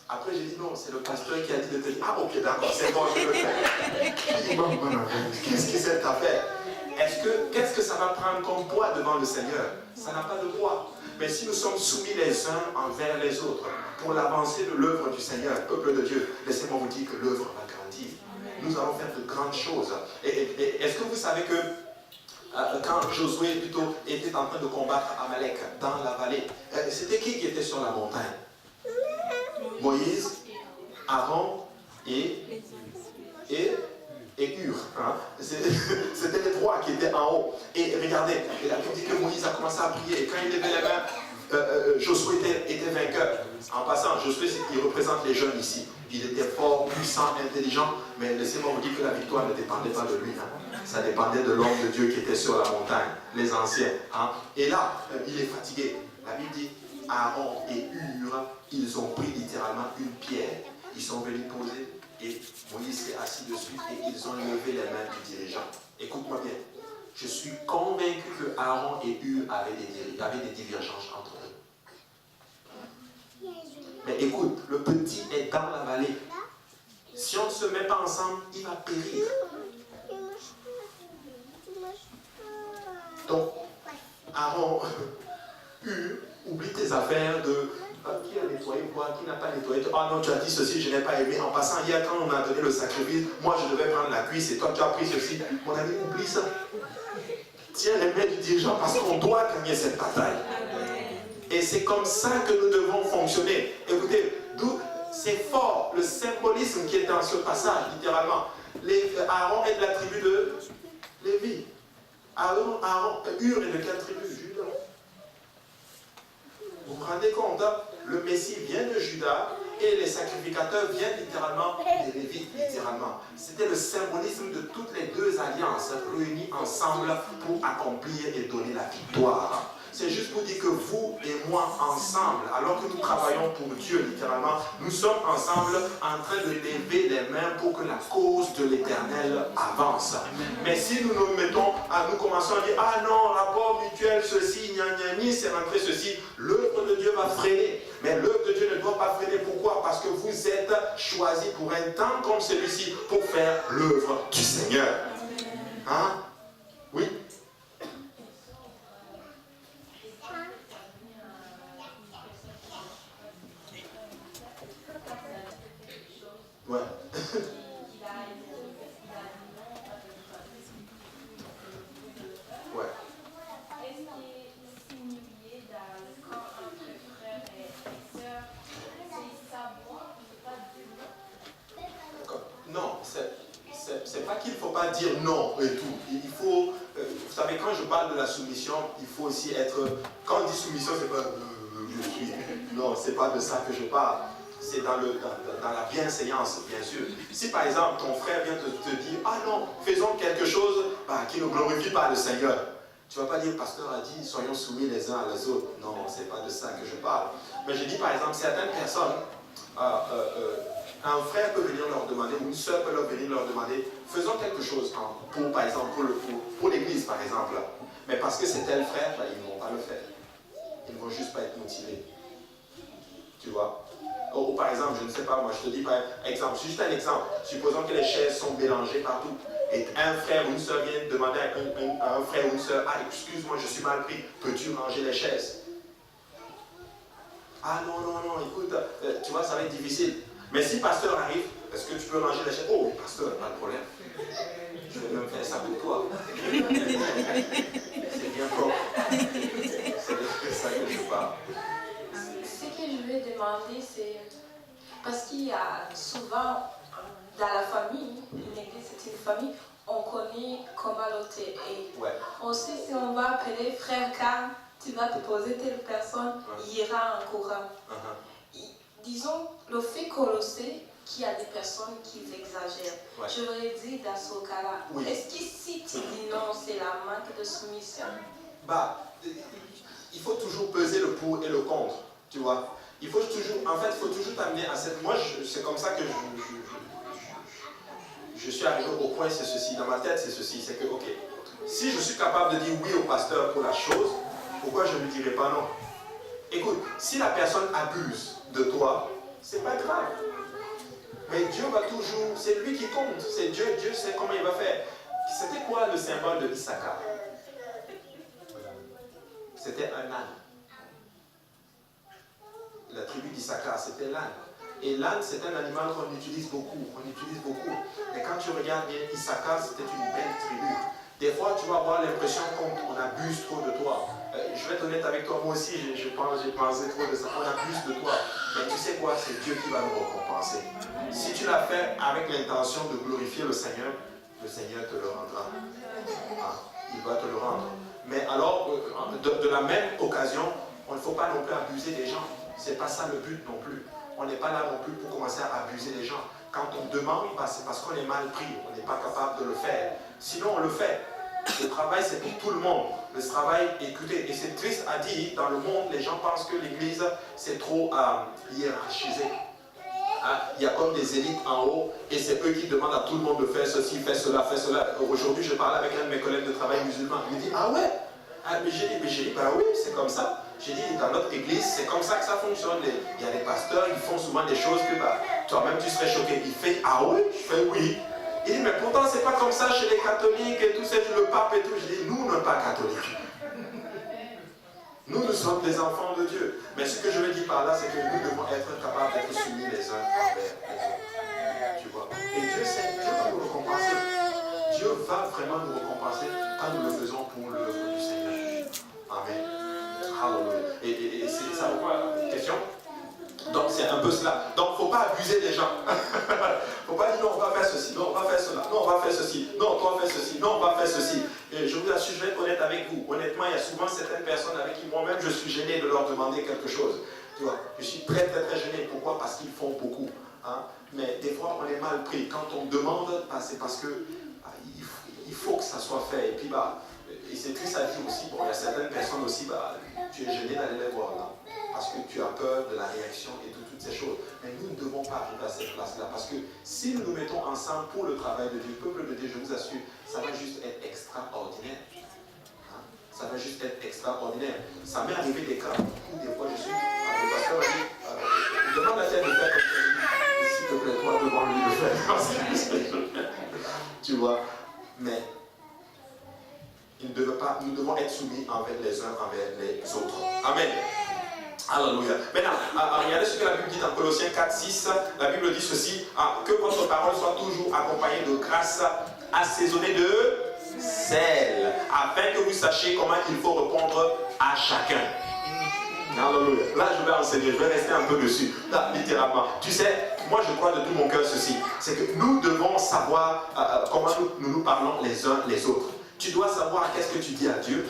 Après, j'ai dit non, c'est le pasteur qui a dit de te dire, ah ok, d'accord, c'est bon, je le fais. Qu'est-ce que c'est cette affaire? Qu'est-ce que ça va prendre comme poids devant le Seigneur? Ça n'a pas de poids. Mais si nous sommes soumis les uns envers les autres pour l'avancée de l'œuvre du Seigneur, peuple de Dieu, laissez-moi vous dire que l'œuvre va grandir. Nous allons faire de grandes choses. Et est-ce que vous savez que quand Josué plutôt était en train de combattre Amalek dans la vallée, c'était qui était sur la montagne? Moïse, Aaron et Hur. C'était les trois qui étaient en haut. Et regardez, la Bible dit que Moïse a commencé à prier. Et quand il levait les mains, Josué était vainqueur. En passant, Josué, il représente les jeunes ici. Il était fort, puissant, intelligent. Mais laissez-moi vous dire que la victoire ne dépendait pas de lui. Ça dépendait de l'homme de Dieu qui était sur la montagne, les anciens. Et là, il est fatigué. La Bible dit, Aaron et Hur, ils ont pris littéralement une pierre. Ils sont venus poser et Moïse s'est assis dessus et ils ont levé les mains du dirigeant. Écoute-moi bien. Je suis convaincu que Aaron et Hur avaient des divergences entre eux. Mais écoute, le petit est dans la vallée. Si on ne se met pas ensemble, il va périr. Donc, Aaron, Hur, oublie tes affaires de qui a nettoyé quoi, qui n'a pas nettoyé. Ah non, tu as dit ceci, je n'ai pas aimé. En passant, hier, quand on a donné le sacrifice, moi je devais prendre la cuisse et toi tu as pris ceci. Mon ami, oublie ça. Tiens les mains du dirigeant parce qu'on doit gagner cette bataille. Et c'est comme ça que nous devons fonctionner. Écoutez, c'est fort le symbolisme qui est dans ce passage, littéralement. Aaron est de la tribu de Lévi. Hur est de quelle tribu? Juda. Vous vous rendez compte, le Messie vient de Juda et les sacrificateurs viennent littéralement des Lévites, littéralement. C'était le symbolisme de toutes les deux alliances réunies ensemble pour accomplir et donner la victoire. C'est juste pour dire que vous et moi ensemble, alors que nous travaillons pour Dieu littéralement, nous sommes ensemble en train de lever les mains pour que la cause de l'Éternel avance. Mais si nous nous mettons à nous commençons à dire ah non, rapport mutuel, ceci, gna gna ni, c'est rentré ceci, l'œuvre de Dieu va freiner. Mais l'œuvre de Dieu ne doit pas freiner. Pourquoi? Parce que vous êtes choisis pour un temps comme celui-ci pour faire l'œuvre du Seigneur. Hein? Oui? Ouais. Ouais. Est-ce qu'il est simulé dans le camp entre frères et sœurs? C'est savoir, il ne faut pas dire non. Non, c'est pas qu'il ne faut pas dire non et tout. Il faut, vous savez, quand je parle de la soumission, il faut aussi être, quand on dit soumission, c'est pas je suis, non, c'est pas de ça que je parle. C'est dans la bienséance, bien sûr. Si par exemple ton frère vient te dire ah non, faisons quelque chose qui ne glorifie pas le Seigneur, tu ne vas pas dire pasteur a dit soyons soumis les uns à les autres. Non, c'est pas de ça que je parle. Mais je dis par exemple certaines personnes, un frère peut venir leur demander, ou une soeur peut venir leur demander, faisons quelque chose pour par exemple pour l'église par exemple. Mais parce que c'est tel frère, ils ne vont pas le faire. Ils ne vont juste pas être motivés. Tu vois? Ou par exemple, je ne sais pas, moi je te dis par exemple, juste un exemple, supposons que les chaises sont mélangées partout, et un frère ou une soeur vient demander à un frère ou une soeur, ah excuse-moi, je suis mal pris, peux-tu ranger les chaises? Ah non, écoute, tu vois, ça va être difficile. Mais si pasteur arrive, est-ce que tu peux ranger les chaises? Oh, pasteur, pas de problème. Je vais même faire ça pour toi. C'est bien propre. C'est de ça que je parle. Ce que je veux demander, c'est parce qu'il y a souvent dans la famille, une église c'est une famille, on connaît comment l'autre est. Ouais. On sait si on va appeler frère K, tu vas te poser telle personne, il ira en courant. Disons, le fait qu'on le sait qu'il y a des personnes qui exagèrent. Ouais. Je voudrais dire dans ce cas-là, oui. Est-ce que si tu dis non, c'est la manque de soumission? Il faut toujours peser le pour et le contre, tu vois. Il faut toujours t'amener à cette... Moi, c'est comme ça que je suis arrivé au point, c'est ceci. Dans ma tête, c'est ceci. C'est que, ok, si je suis capable de dire oui au pasteur pour la chose, pourquoi je ne lui dirai pas non? Écoute, si la personne abuse de toi, c'est pas grave. Mais Dieu va toujours... C'est lui qui compte. C'est Dieu. Dieu sait comment il va faire. C'était quoi le symbole de Issachar? C'était un âne. La tribu d'Issachar, c'était l'âne. Et l'âne, c'est un animal qu'on utilise beaucoup. Mais quand tu regardes bien, Issachar, c'était une belle tribu. Des fois, tu vas avoir l'impression qu'on abuse trop de toi. Je vais être honnête avec toi, moi aussi, j'ai pensé trop de ça. On abuse de toi. Mais tu sais quoi, c'est Dieu qui va nous récompenser. Si tu l'as fait avec l'intention de glorifier le Seigneur te le rendra. Il va te le rendre. Mais alors, de la même occasion, on ne faut pas non plus abuser des gens. C'est pas ça le but non plus. On n'est pas là non plus pour commencer à abuser les gens. Quand on demande, c'est parce qu'on est mal pris. On n'est pas capable de le faire. Sinon, on le fait. Le travail, c'est pour tout le monde. Le travail, écoutez, et c'est triste à dire, dans le monde, les gens pensent que l'église, c'est trop hiérarchisé. Il y a comme des élites en haut, et c'est eux qui demandent à tout le monde de faire ceci, faire cela, faire cela. Aujourd'hui, je parlais avec un de mes collègues de travail musulmans. Il me dit, ah ouais? Mais j'ai dit, ben oui, c'est comme ça. J'ai dit, dans notre église, c'est comme ça que ça fonctionne. Il y a des pasteurs, ils font souvent des choses que toi-même tu serais choqué. Il fait, ah oui? Je fais oui. Il dit, mais pourtant, c'est pas comme ça chez les catholiques et tout, c'est le pape et tout. Je dis, nous, on n'est pas catholiques. Nous sommes des enfants de Dieu. Mais ce que je veux dire par là, c'est que nous devons être capables d'être soumis les uns envers les autres. Tu vois? Et Dieu va nous récompenser. Dieu va vraiment nous récompenser quand nous le faisons pour l'œuvre du Seigneur. Amen. Hallelujah. Et c'est ça pourquoi la question? Donc c'est un peu cela. Donc il ne faut pas abuser des gens. Il ne faut pas dire non, on va faire ceci, non, on va faire cela, non, on va faire ceci, non, toi fais ceci, non, on va faire ceci. Et je vous assure, je vais être honnête avec vous. Honnêtement, il y a souvent certaines personnes avec qui moi-même je suis gêné de leur demander quelque chose. Tu vois, je suis très gêné. Pourquoi? Parce qu'ils font beaucoup. Hein? Mais des fois, on est mal pris. Quand on demande, c'est parce que il faut que ça soit fait. Et puis, et c'est triste à dire aussi, bon, il y a certaines personnes aussi aussi, tu es gêné d'aller les voir là, parce que tu as peur de la réaction et de toutes ces choses. Mais nous ne devons pas arriver à cette place-là, parce que si nous nous mettons ensemble pour le travail de Dieu, le peuple de Dieu, je vous assure, ça va juste être extraordinaire. Ça va juste être extraordinaire. Ça m'est arrivé des cas où des fois je suis, le pasteur a dit, demande à tel de faire comme ça. S'il te plaît, toi devant lui le faire. Tu vois, mais nous devons être soumis envers les uns envers les autres. Amen. Alléluia. Maintenant, regardez ce que la Bible dit dans Colossiens 4, 6. La Bible dit ceci, que votre parole soit toujours accompagnée de grâce, assaisonnée de sel, afin que vous sachiez comment il faut répondre à chacun. Alléluia. Là, je vais enseigner, je vais rester un peu dessus. Là, littéralement. Tu sais, moi je crois de tout mon cœur ceci, c'est que nous devons savoir comment nous parlons les uns les autres. Tu dois savoir qu'est-ce que tu dis à Dieu.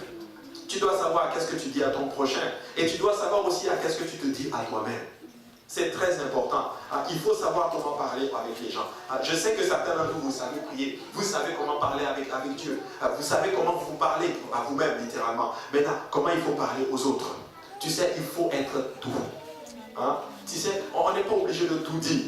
Tu dois savoir qu'est-ce que tu dis à ton prochain. Et tu dois savoir aussi qu'est-ce que tu te dis à toi-même. C'est très important. Il faut savoir comment parler avec les gens. Je sais que certains d'entre vous, vous savez prier. Vous savez comment parler avec Dieu. Vous savez comment vous parler à vous-même, littéralement. Maintenant, comment il faut parler aux autres. Tu sais, il faut être tout. Tu sais, on n'est pas obligé de tout dire.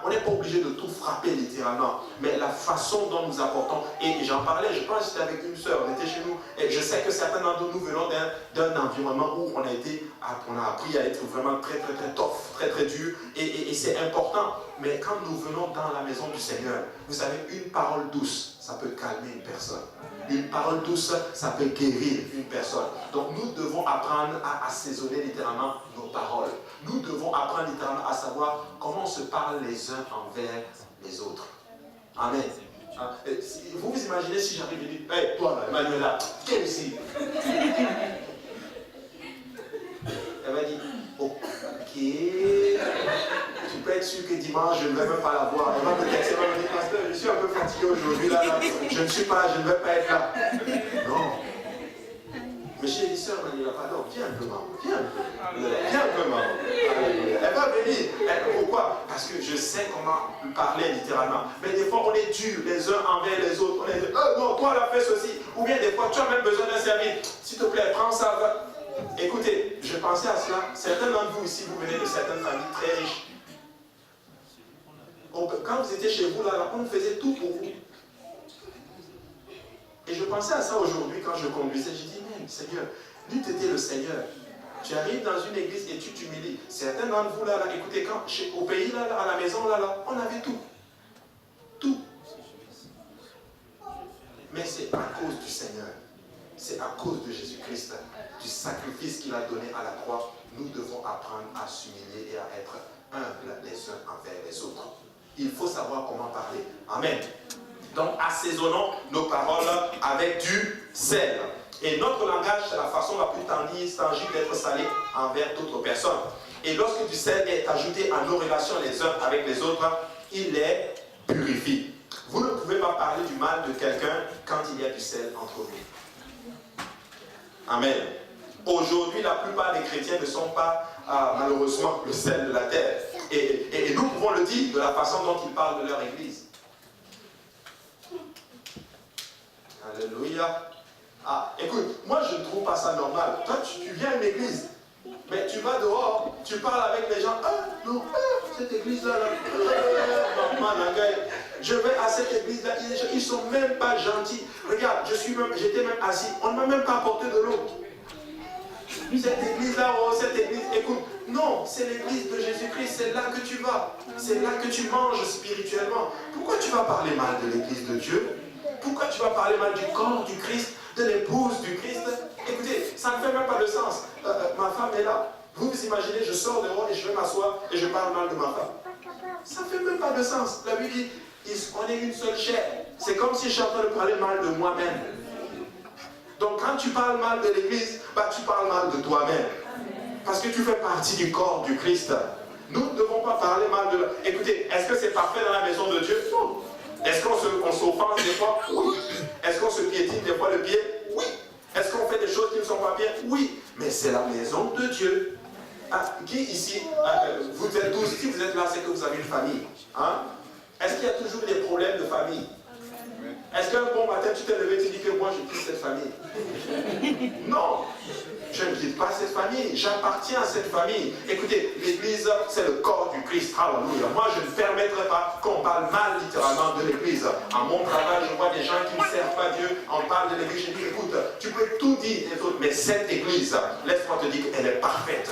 On n'est pas obligé de tout frapper littéralement, mais la façon dont nous apportons, et j'en parlais, je pense que j'étais avec une soeur, on était chez nous, et je sais que certains d'entre nous venons d'un environnement où on a appris à être vraiment très tough, très dur, et c'est important, mais quand nous venons dans la maison du Seigneur, vous savez, une parole douce, ça peut calmer une personne. Une parole douce, ça peut guérir une personne. Donc nous devons apprendre à assaisonner littéralement nos paroles. Nous devons apprendre littéralement à savoir comment on se parle les uns envers les autres. Amen. Vous vous imaginez si j'arrive et dis, hey, toi là, Emmanuela, viens ici. Elle va dire, ok. Tu peux être sûr que dimanche, je ne vais même pas la voir. Elle va me texter, elle va me dire, pasteur, je suis un peu fatigué aujourd'hui, là, je ne suis pas là, je ne vais pas être là. Non. Mais j'ai dit, sœur Manuela, pardon, viens un peu, maman. Viens un peu, maman. Elle va venir. Pourquoi? Parce que je sais comment parler littéralement. Mais des fois, on est dur les uns envers les autres. On est dit, oh non, toi, elle a fait ceci. Ou bien des fois, tu as même besoin d'un service. S'il te plaît, prends ça. Écoutez, je pensais à cela. Certains d'entre vous ici, vous venez de certaines familles très riches. Quand vous étiez chez vous, là, on faisait tout pour vous. Et je pensais à ça aujourd'hui quand je conduisais. J'ai dit, mais Seigneur, lui t'étais le Seigneur. Tu arrives dans une église et tu t'humilies. Certains d'entre vous, là, écoutez, au pays, là, à la maison, là, on avait tout. Tout. Mais c'est à cause du Seigneur. C'est à cause de Jésus-Christ, du sacrifice qu'il a donné à la croix. Nous devons apprendre à s'humilier et à être humbles les uns envers les autres. Il faut savoir comment parler. Amen. Donc, assaisonnons nos paroles avec du sel. Et notre langage, c'est la façon la plus tangible d'être salé envers d'autres personnes. Et lorsque du sel est ajouté à nos relations les uns avec les autres, il les purifie. Vous ne pouvez pas parler du mal de quelqu'un quand il y a du sel entre vous. Amen. Aujourd'hui, la plupart des chrétiens ne sont pas, malheureusement, le sel de la terre. Et nous pouvons le dire de la façon dont ils parlent de leur église. Alléluia. Écoute, moi je ne trouve pas ça normal. Toi, tu viens à une église, mais tu vas dehors, tu parles avec les gens. Non, cette église-là, je vais à cette église-là, ils ne sont même pas gentils. Regarde, j'étais même assis, on ne m'a même pas apporté de l'eau. Cette église-là, cette église, écoute, non, c'est l'église de Jésus-Christ, c'est là que tu vas. C'est là que tu manges spirituellement. Pourquoi tu vas parler mal de l'église de Dieu? Pourquoi tu vas parler mal du corps du Christ, de l'épouse du Christ? Écoutez, ça ne fait même pas de sens. Ma femme est là. Vous vous imaginez, je sors dehors et je vais m'asseoir et je parle mal de ma femme. Ça ne fait même pas de sens. La Bible dit, on est une seule chair. C'est comme si je suis en train de parler mal de moi-même. Donc quand tu parles mal de l'église, tu parles mal de toi-même. Parce que tu fais partie du corps du Christ. Nous ne devons pas parler mal de... Écoutez, est-ce que c'est parfait dans la maison de Dieu? Non. Est-ce qu'on s'offense des fois? Oui. Est-ce qu'on se piétine des fois le pied? Oui. Est-ce qu'on fait des choses qui ne sont pas bien? Oui. Mais c'est la maison de Dieu. Qui ici, vous êtes tous, si vous êtes là, c'est que vous avez une famille. Est-ce qu'il y a toujours des problèmes de famille? Est-ce qu'un bon matin, tu t'es levé et tu dis que moi, je quitte cette famille? Non. quitte pas cette famille. J'appartiens à cette famille. Écoutez, l'église, c'est le corps du Christ. Alléluia. Moi, je ne permettrai pas qu'on parle mal littéralement de l'église. À mon travail, je vois des gens qui ne servent pas Dieu. On parle de l'église. Je dis, écoute, tu peux tout dire, mais cette église, laisse-moi te dire qu'elle est parfaite.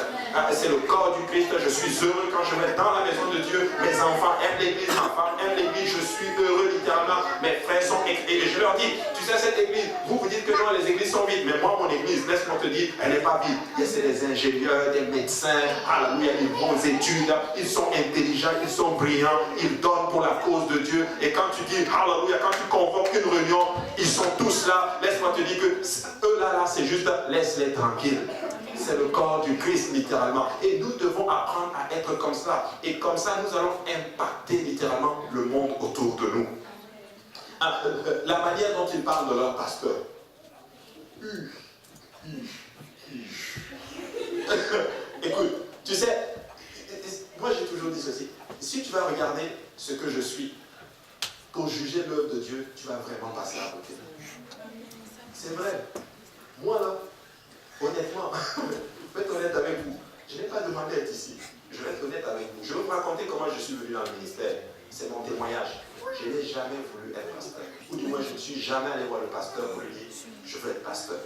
C'est le corps du Christ. Je suis heureux quand je vais dans la maison de Dieu. Mes enfants aiment l'église, ma femme aime l'église. Je suis heureux littéralement. Mes frères sont... Et je leur dis, tu sais, cette église, vous dites que non, les églises sont vides. Mais moi, mon église, laisse-moi te dire, elle n'est pas vide. Il y a des ingénieurs, des médecins. Alléluia, ils ont des études. Ils sont intelligents, ils sont brillants. Ils donnent pour la cause de Dieu. Et quand tu dis, alléluia, quand tu convoques une réunion, ils sont tous là. Laisse-moi te dire que eux là, c'est juste, laisse-les tranquilles. C'est le corps du Christ, littéralement. Et nous devons apprendre à être comme ça. Et comme ça, nous allons impacter littéralement le monde autour de nous. La manière dont ils parlent de leur pasteur. Écoute, tu sais, moi j'ai toujours dit ceci. Si tu vas regarder ce que je suis pour juger l'œuvre de Dieu, tu vas vraiment passer à côté. C'est vrai. Moi là, honnêtement, je vais être honnête avec vous. Je n'ai pas demandé à être ici. Je vais être honnête avec vous. Je vais vous raconter comment je suis venu dans le ministère. C'est mon témoignage. Je n'ai jamais voulu être pasteur. Ou du moins, je ne suis jamais allé voir le pasteur pour lui dire, je veux être pasteur.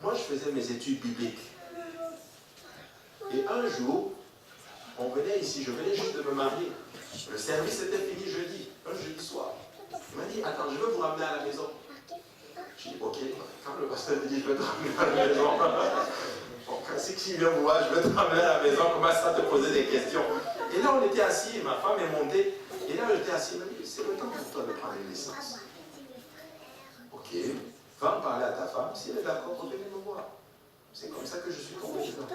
Moi, je faisais mes études bibliques. Et un jour, on venait ici, je venais juste de me marier. Le service était fini jeudi, un jeudi soir. Il m'a dit, attends, je veux vous ramener à la maison. J'ai dit, ok, quand le pasteur me dit, je veux te ramener à la maison. Bon, quand c'est qu'il vient me voir, je veux te ramener à la maison, commence à te poser des questions. Et là, on était assis, ma femme est montée. Et là, j'étais assis, il m'a dit, c'est le temps pour toi de prendre une licence. Ok, va en parler à ta femme, si elle est d'accord, revenez me voir. C'est comme ça que je suis tombé dedans.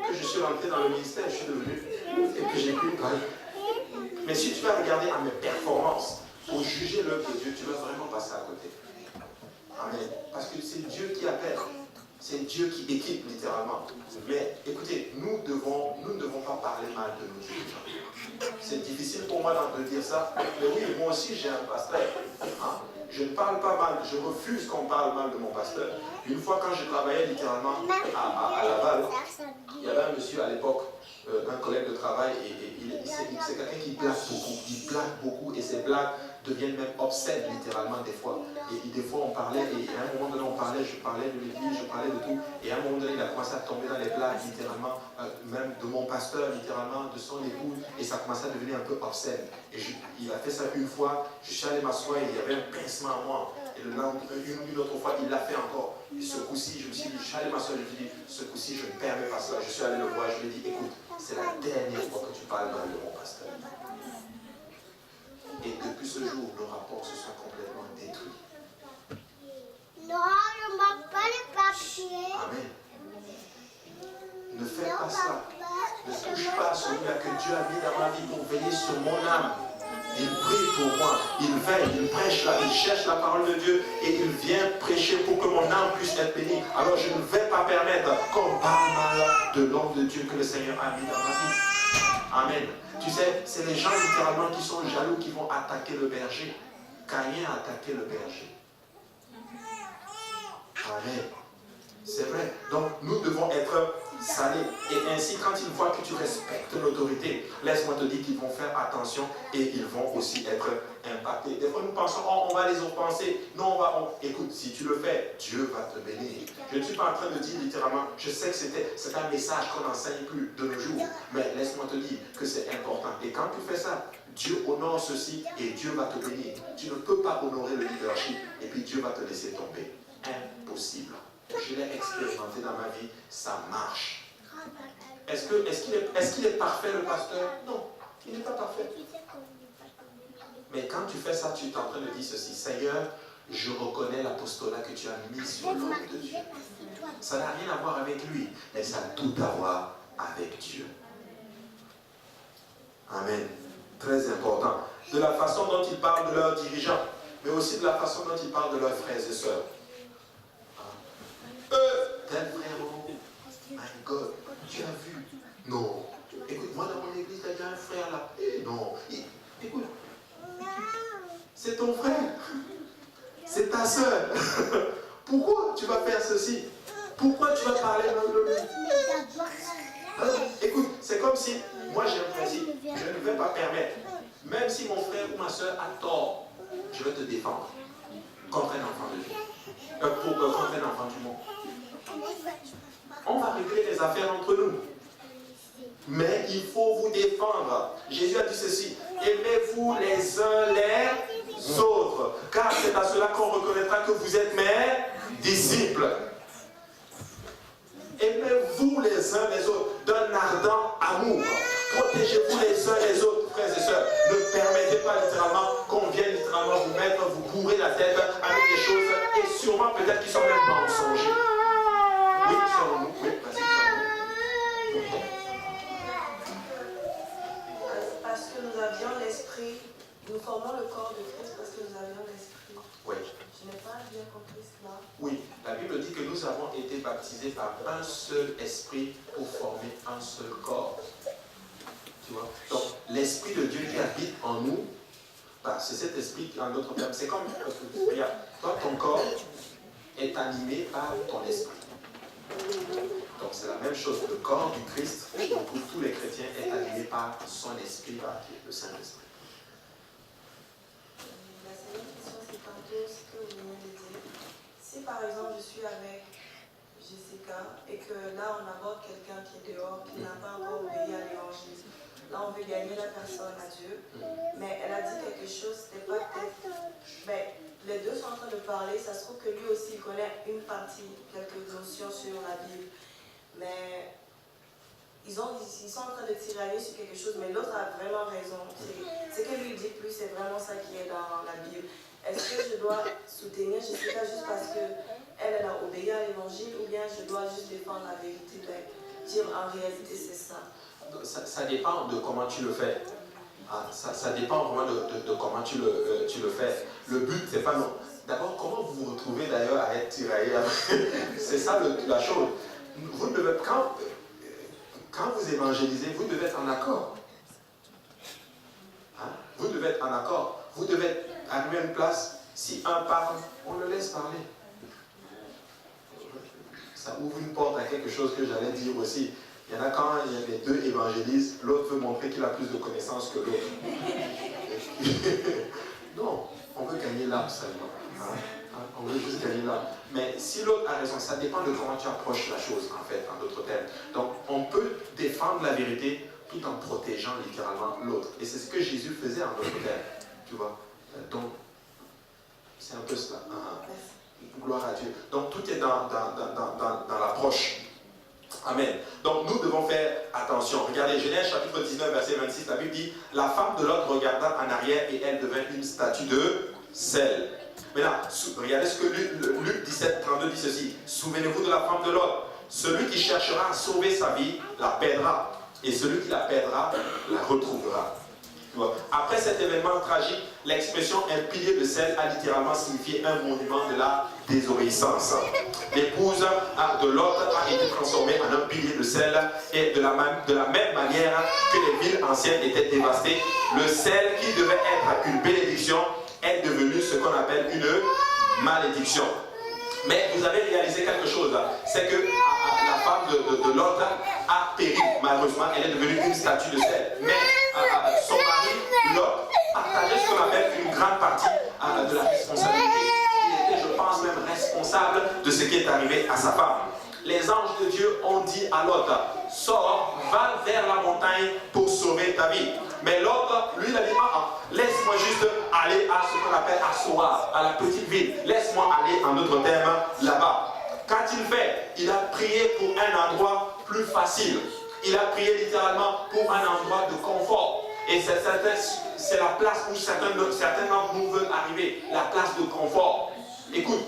Que je suis rentré dans le ministère, je suis devenu, et que j'ai pu parler. Mais si tu vas regarder à mes performances pour juger l'œuvre de Dieu, tu vas vraiment passer à côté. Amen. Parce que c'est Dieu qui appelle. C'est Dieu qui équipe littéralement. Mais écoutez, nous ne devons pas parler mal de nos dirigeants. C'est difficile pour moi de dire ça. Mais oui, moi aussi j'ai un pasteur. Hein? Je ne parle pas mal, je refuse qu'on parle mal de mon pasteur. Une fois quand je travaillais littéralement à Laval, il y avait un monsieur à l'époque, un collègue de travail, et c'est quelqu'un qui blague beaucoup. Il blague beaucoup et ses blagues deviennent même obscènes littéralement des fois. Et des fois on parlait, et à un moment donné on parlait, je parlais de l'église, je parlais de tout, et à un moment donné il a commencé à tomber dans les blagues littéralement, même de mon pasteur littéralement, de son épouse, et ça commençait à devenir un peu obscène. Et il a fait ça une fois, je suis allé m'asseoir et il y avait un pincement à moi. Et une autre fois il l'a fait encore. Et ce coup-ci, je me suis dit, je suis allé m'asseoir, je me suis dit, ce coup-ci je ne permets pas ça. Je suis allé le voir, je lui ai dit, écoute, c'est la dernière fois que tu parles mal de mon pasteur. Et depuis ce jour, nos rapports se sont complètement détruits. Non, je ne mange pas les papiers. Amen. Ne fais pas ça. Ne touche pas à celui-là que Dieu a mis dans ma vie pour veiller sur mon âme. Il prie pour moi, il veille, il prêche là, il cherche la parole de Dieu et il vient prêcher pour que mon âme puisse être bénie. Alors je ne vais pas permettre qu'on parle mal de l'homme de Dieu que le Seigneur a mis dans ma vie. Amen. Tu sais, c'est les gens littéralement qui sont jaloux qui vont attaquer le berger. Caïn a attaqué le berger. Amen. C'est vrai. Donc nous devons être salés. Et ainsi, quand ils voient que tu respectes l'autorité, laisse-moi te dire qu'ils vont faire attention et ils vont aussi être impactés. Des fois, nous pensons, oh, on va les offenser. Non, écoute, si tu le fais, Dieu va te bénir. Je ne suis pas en train de dire littéralement, je sais que c'est un message qu'on n'enseigne plus de nos jours, mais laisse-moi te dire que c'est important. Et quand tu fais ça, Dieu honore ceci et Dieu va te bénir. Tu ne peux pas honorer le leadership et puis Dieu va te laisser tomber. Impossible. Je l'ai expérimenté dans ma vie, ça marche. Est-ce qu'il est parfait le pasteur? Non, il n'est pas parfait. Mais quand tu fais ça, tu es en train de dire ceci, Seigneur, je reconnais l'apostolat que tu as mis sur l'homme de Dieu. Ça n'a rien à voir avec lui, mais ça a tout à voir avec Dieu. Amen. Très important. De la façon dont ils parlent de leurs dirigeants, mais aussi de la façon dont ils parlent de leurs frères et sœurs. Tel frère, oh my God, tu as vu? Non. Écoute, moi dans mon église, il y a un frère là. Non. Écoute, c'est ton frère, c'est ta soeur. Pourquoi tu vas faire ceci? Pourquoi tu vas parler de lui? Écoute, c'est comme si, moi j'ai un principe, je ne vais pas permettre, même si mon frère ou ma soeur a tort, je vais te défendre contre un enfant de Dieu, contre un enfant du monde. On va régler les affaires entre nous. Mais il faut vous défendre. Jésus a dit ceci, aimez-vous les uns les autres, car c'est à cela qu'on reconnaîtra que vous êtes mes disciples. Aimez-vous les uns les autres d'un ardent amour. Protégez-vous les uns les autres, frères et sœurs. Ne permettez pas littéralement qu'on vienne littéralement vous mettre, vous bourrer la tête avec des choses, et sûrement peut-être qu'ils sont même mensongers. Oui, selon nous, oui, vas-y, selon nous. Parce que nous avions l'esprit, nous formons le corps de Christ parce que nous avions l'esprit. Oui. Je n'ai pas bien compris cela. Oui, la Bible dit que nous avons été baptisés par un seul esprit pour former un seul corps. Tu vois? Donc, l'esprit de Dieu qui habite en nous, bah, c'est cet esprit qui, en d'autres termes, c'est comme, regarde, toi, ton corps est animé par ton esprit. Donc, c'est la même chose. Le corps du Christ, pour tous les chrétiens, est animé par son esprit, par le Saint-Esprit. La seconde question, c'est tantôt ce que vous venez de dire. Si par exemple je suis avec Jessica et que là on aborde quelqu'un qui est dehors, qui n'a pas encore obéi à l'évangile, là on veut gagner la personne à Dieu, mais elle a dit quelque chose, c'était pas peut-être. Ben, les deux sont en train de parler, ça se trouve que lui aussi il connaît une partie, quelques notions sur la Bible, mais ils sont en train de tirailler sur quelque chose, mais l'autre a vraiment raison. Ce que lui dit plus, c'est vraiment ça qui est dans la Bible. Est-ce que je dois soutenir Jessica juste parce qu'elle a obéi à l'évangile, ou bien je dois juste défendre la vérité, dire en réalité c'est ça? Ça dépend de comment tu le fais. Ah, ça dépend vraiment de comment tu le fais. Le but, c'est pas non. D'abord, comment vous vous retrouvez d'ailleurs à être tiraillé? C'est ça la chose. Vous ne devez, quand vous évangélisez, vous devez être en accord. Hein? Vous devez être en accord. Vous devez arriver à une place, si un parle, on le laisse parler. Ça ouvre une porte à quelque chose que j'allais dire aussi. Il y en a quand les deux évangélisent, l'autre veut montrer qu'il a plus de connaissances que l'autre. Non, on veut gagner l'âme seulement. Hein? On veut juste gagner l'âme. Mais si l'autre a raison, ça dépend de comment tu approches la chose, en fait, en d'autres termes. Donc, on peut défendre la vérité tout en protégeant littéralement l'autre. Et c'est ce que Jésus faisait en d'autres termes. Tu vois? Donc, c'est un peu cela. Gloire à Dieu. Donc, tout est dans l'approche. Amen. Donc, nous devons faire attention. Regardez, Genèse chapitre 19, verset 26, la Bible dit, la femme de Lot regarda en arrière et elle devint une statue de sel. Maintenant, regardez ce que Luc 17, 32 dit ceci. Souvenez-vous de la femme de Lot. Celui qui cherchera à sauver sa vie la perdra. Et celui qui la perdra la retrouvera. Après cet événement tragique, l'expression un pilier de sel a littéralement signifié un monument de la désobéissance. L'épouse de Lot a été transformée en un pilier de sel et de la même manière que les villes anciennes étaient dévastées, le sel qui devait être une bénédiction est devenu ce qu'on appelle une malédiction. Mais vous avez réalisé quelque chose, c'est que la femme de Lot a péri, malheureusement, elle est devenue une statue de sel. Mais son mari, Lot, partageait ce qu'on appelle une grande partie de la responsabilité. Il était, je pense, même responsable de ce qui est arrivé à sa femme. Les anges de Dieu ont dit à Lot, sors, va vers la montagne pour sauver ta vie. Mais Lot, lui, il a dit, laisse-moi juste aller à ce qu'on appelle Assoar, à la petite ville. Laisse-moi aller, en d'autres termes, là-bas. Qu'a-t-il fait? Il a prié pour un endroit plus facile. Il a prié littéralement pour un endroit de confort. Et c'est la place où certains d'entre nous veulent arriver, la place de confort. Écoute,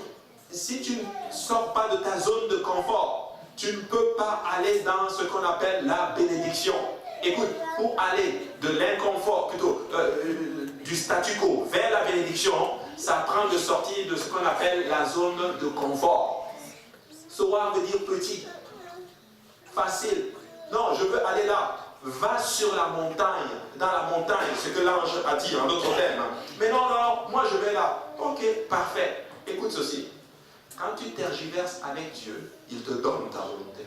si tu ne sors pas de ta zone de confort, tu ne peux pas aller dans ce qu'on appelle la bénédiction. Écoute, pour aller de l'inconfort, plutôt du statu quo vers la bénédiction, ça prend de sortir de ce qu'on appelle la zone de confort. Soar veut dire petit, facile. Non, je veux aller là. va sur la montagne, dans la montagne, ce que l'ange a dit en d'autres termes. Mais non, moi je vais là. Ok, parfait. Écoute ceci. Quand tu tergiverses avec Dieu, il te donne ta volonté.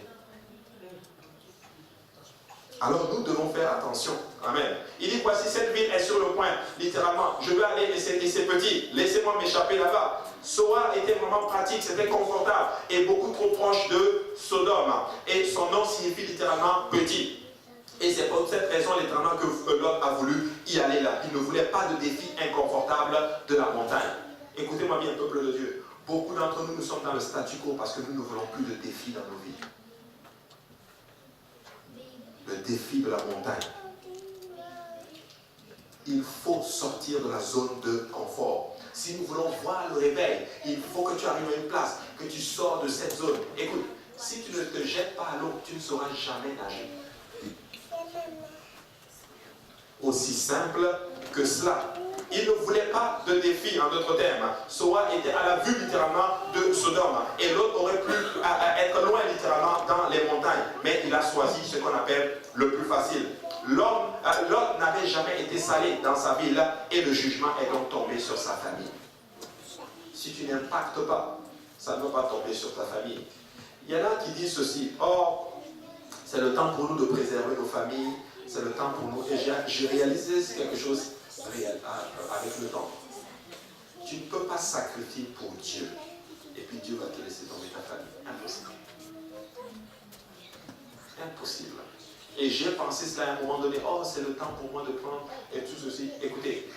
Alors nous devons faire attention. Amen. Il dit, voici cette ville est sur le point, littéralement. Je veux aller et c'est petit. Laissez-moi m'échapper là-bas. Soar était vraiment pratique, c'était confortable et beaucoup trop proche de Sodome. Et son nom signifie littéralement petit. Et c'est pour cette raison littéralement que Lot a voulu y aller là. Il ne voulait pas de défi inconfortable de la montagne. Écoutez-moi bien, peuple de Dieu. Beaucoup d'entre nous, nous sommes dans le statu quo parce que nous ne voulons plus de défis dans nos vies. Le défi de la montagne. Il faut sortir de la zone de confort. Si nous voulons voir le réveil, il faut que tu arrives à une place, que tu sors de cette zone. Écoute, si tu ne te jettes pas à l'eau, tu ne sauras jamais nager. Aussi simple que cela. Il ne voulait pas de défi, en d'autres termes. Soar était à la vue littéralement de Sodome. Et l'autre aurait pu être loin littéralement dans les montagnes. Mais il a choisi ce qu'on appelle le plus facile. Lot n'avait jamais été salé dans sa ville et le jugement est donc tombé sur sa famille. Si tu n'impactes pas, ça ne va pas tomber sur ta famille. Il y en a qui disent ceci, oh, c'est le temps pour nous de préserver nos familles, c'est le temps pour nous. Et j'ai réalisé quelque chose réel avec le temps. Tu ne peux pas sacrifier pour Dieu et puis Dieu va te laisser tomber ta famille. Impossible. Impossible. Et j'ai pensé cela à un moment donné, oh c'est le temps pour moi de prendre et tout ceci. Écoutez,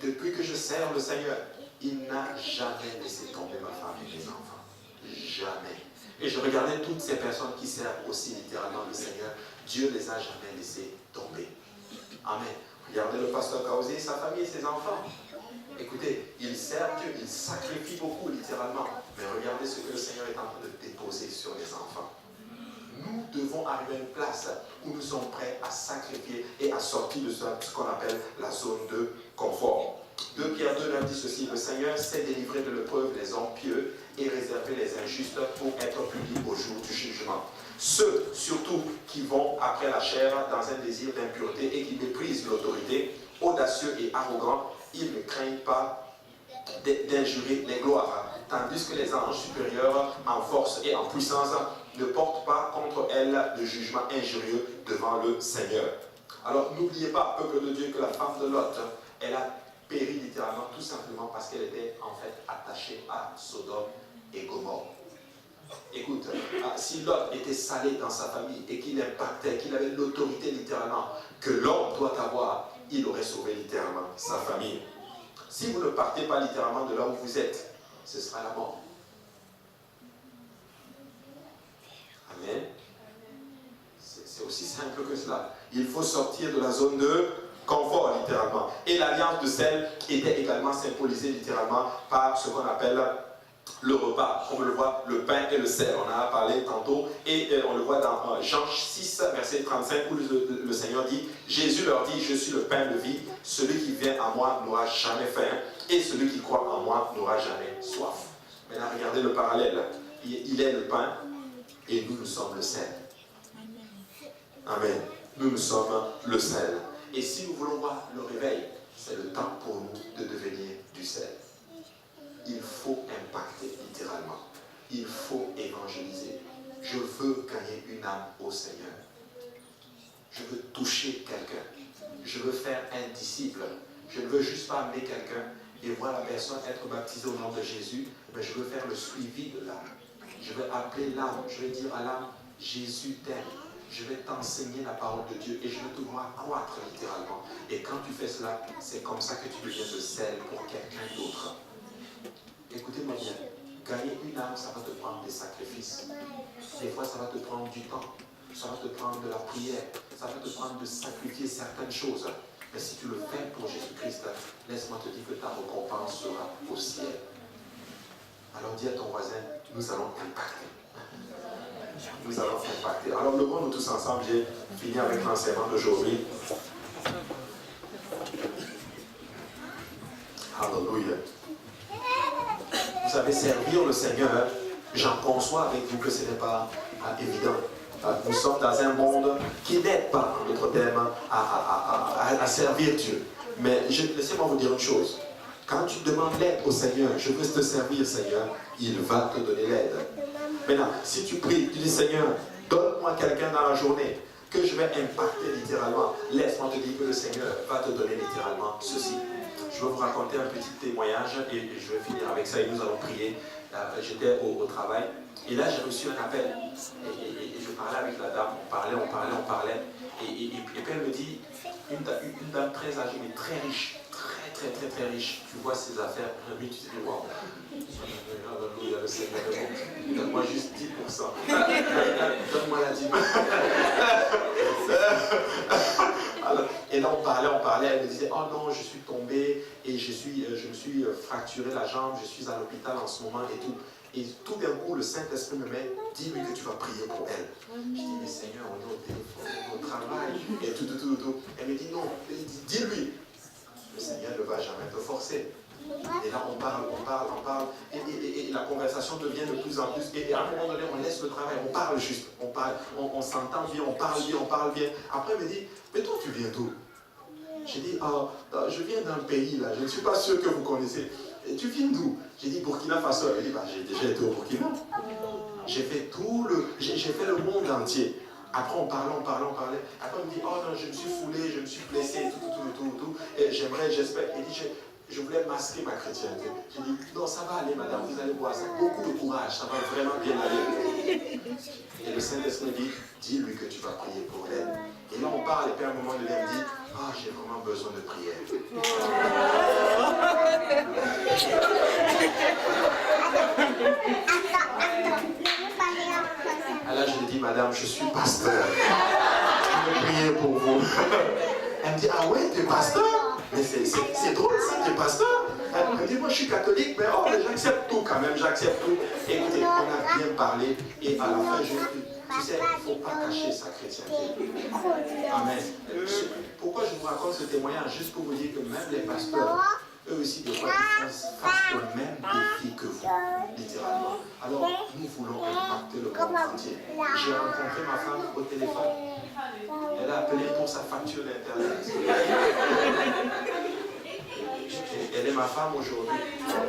depuis que je sers le Seigneur, il n'a jamais laissé tomber ma femme et mes enfants. Jamais. Et je regardais toutes ces personnes qui servent aussi littéralement le Seigneur. Dieu les a jamais laissés tomber. Amen. Regardez le pasteur Kaosé, sa famille et ses enfants. Écoutez, ils servent Dieu, ils sacrifient beaucoup littéralement. Mais regardez ce que le Seigneur est en train de déposer sur les enfants. Nous devons arriver à une place où nous sommes prêts à sacrifier et à sortir de ce qu'on appelle la zone de confort. 2 Pierre 2 dit ceci, le Seigneur sait délivrer de l'épreuve les hommes pieux et réserver les injustes pour être punis au jour du jugement. Ceux, surtout, qui vont après la chair dans un désir d'impureté et qui méprisent l'autorité, audacieux et arrogants, ils ne craignent pas d'injurer les gloires, tandis que les anges supérieurs en force et en puissance ne portent pas contre elles de jugement injurieux devant le Seigneur. Alors n'oubliez pas, peuple de Dieu, que la femme de Lot, elle a péri littéralement tout simplement parce qu'elle était en fait attachée à Sodome et Gomorrhe. Écoute, si Lot était salé dans sa famille et qu'il impactait, qu'il avait l'autorité littéralement que l'homme doit avoir, il aurait sauvé littéralement sa famille. Si vous ne partez pas littéralement de là où vous êtes, ce sera la mort. Amen. C'est aussi simple que cela. Il faut sortir de la zone de confort littéralement. Et l'alliance de sel était également symbolisée littéralement par ce qu'on appelle le repas. On le voit, le pain et le sel. On en a parlé tantôt. Et on le voit dans Jean 6, verset 35, où le Seigneur dit, Jésus leur dit, je suis le pain de vie. Celui qui vient à moi n'aura jamais faim. Et celui qui croit en moi n'aura jamais soif. Maintenant, regardez le parallèle. Il est le pain et nous sommes le sel. Amen. Nous sommes le sel. Et si nous voulons voir le réveil, c'est le temps pour nous de devenir du sel. Il faut impacter littéralement. Il faut évangéliser. Je veux gagner une âme au Seigneur. Je veux toucher quelqu'un. Je veux faire un disciple. Je ne veux juste pas amener quelqu'un et voir la personne être baptisée au nom de Jésus, mais je veux faire le suivi de l'âme. Je vais appeler l'âme. Je vais dire à l'âme, Jésus t'aime. Je vais t'enseigner la parole de Dieu et je vais te voir croître littéralement. Et quand tu fais cela, c'est comme ça que tu deviens le sel pour quelqu'un d'autre. Écoutez-moi bien, gagner une âme, ça va te prendre des sacrifices. Des fois, ça va te prendre du temps. Ça va te prendre de la prière. Ça va te prendre de sacrifier certaines choses. Mais si tu le fais pour Jésus-Christ, laisse-moi te dire que ta récompense sera au ciel. Alors dis à ton voisin, nous allons impacter. Nous allons impacter. Alors levons-nous tous ensemble. J'ai fini avec l'enseignement d'aujourd'hui. Alléluia. Vous savez, servir le Seigneur, j'en conçois avec vous que ce n'est pas évident. Nous sommes dans un monde qui n'aide pas, notre thème, à servir Dieu. Mais laissez-moi vous dire une chose. Quand tu demandes l'aide au Seigneur, je veux te servir, Seigneur, il va te donner l'aide. Maintenant, si tu pries, tu dis, Seigneur, donne-moi quelqu'un dans la journée que je vais impacter littéralement. Laisse-moi te dire que le Seigneur va te donner littéralement ceci. Je vais vous raconter un petit témoignage et je vais finir avec ça et nous allons prier. J'étais au travail et là j'ai reçu un appel et je parlais avec la dame, on parlait et puis elle me dit, une dame très âgée mais très riche, très riche, tu vois ses affaires, lui tu te dis wow, alléluia, le Seigneur est bon, donne-moi juste 10%, donne-moi la dîme. Alors, et là on parlait, elle me disait, oh non, je suis tombée et je me suis fracturé la jambe, je suis à l'hôpital en ce moment et tout. Et tout d'un coup, le Saint-Esprit me met, dis-lui que tu vas prier pour elle. Je dis, mais Seigneur, on est au téléphone, au travail, et tout. Elle me dit, non, dis-lui. Le Seigneur ne va jamais te forcer. Et là, on parle, et la conversation devient de plus en plus. Et à un moment donné, on laisse le travail, on parle juste, on s'entend bien, on parle bien. Après, elle me dit, mais toi, tu viens d'où? J'ai dit, je viens d'un pays là, je ne suis pas sûr que vous connaissez. Et tu viens d'où? J'ai dit Burkina Faso. Elle dit, j'ai déjà été au Burkina. J'ai fait le monde entier. Après on parlait. Après on me dit, oh non, je me suis foulé, je me suis blessé, tout. Et j'espère. Elle dit, je voulais masquer ma chrétienté. J'ai dit, non, ça va aller madame, vous allez voir, ça beaucoup de courage, ça va vraiment bien aller. Et le Saint-Esprit me dit, dis-lui que tu vas prier pour elle. Et là on parle, et puis à un moment donné, elle me dit, j'ai vraiment besoin de prière. Alors je lui dis, madame, je suis pasteur. Je veux prier pour vous. Elle me dit, ah ouais, tu es pasteur? Mais c'est drôle ça, tu es pasteur? Elle me dit, moi je suis catholique, mais j'accepte tout quand même, j'accepte tout. Écoutez, on a bien parlé, et à la fin, je lui dis, tu sais, il ne faut pas cacher sa chrétienté. Amen. Pourquoi je vous raconte ce témoignage? Juste pour vous dire que même les pasteurs, eux aussi, des fois, ils font face au même défi que vous, littéralement. Alors, nous voulons impacter le monde entier. J'ai rencontré ma femme au téléphone. Elle a appelé pour sa facture d'Internet. Elle est ma femme aujourd'hui.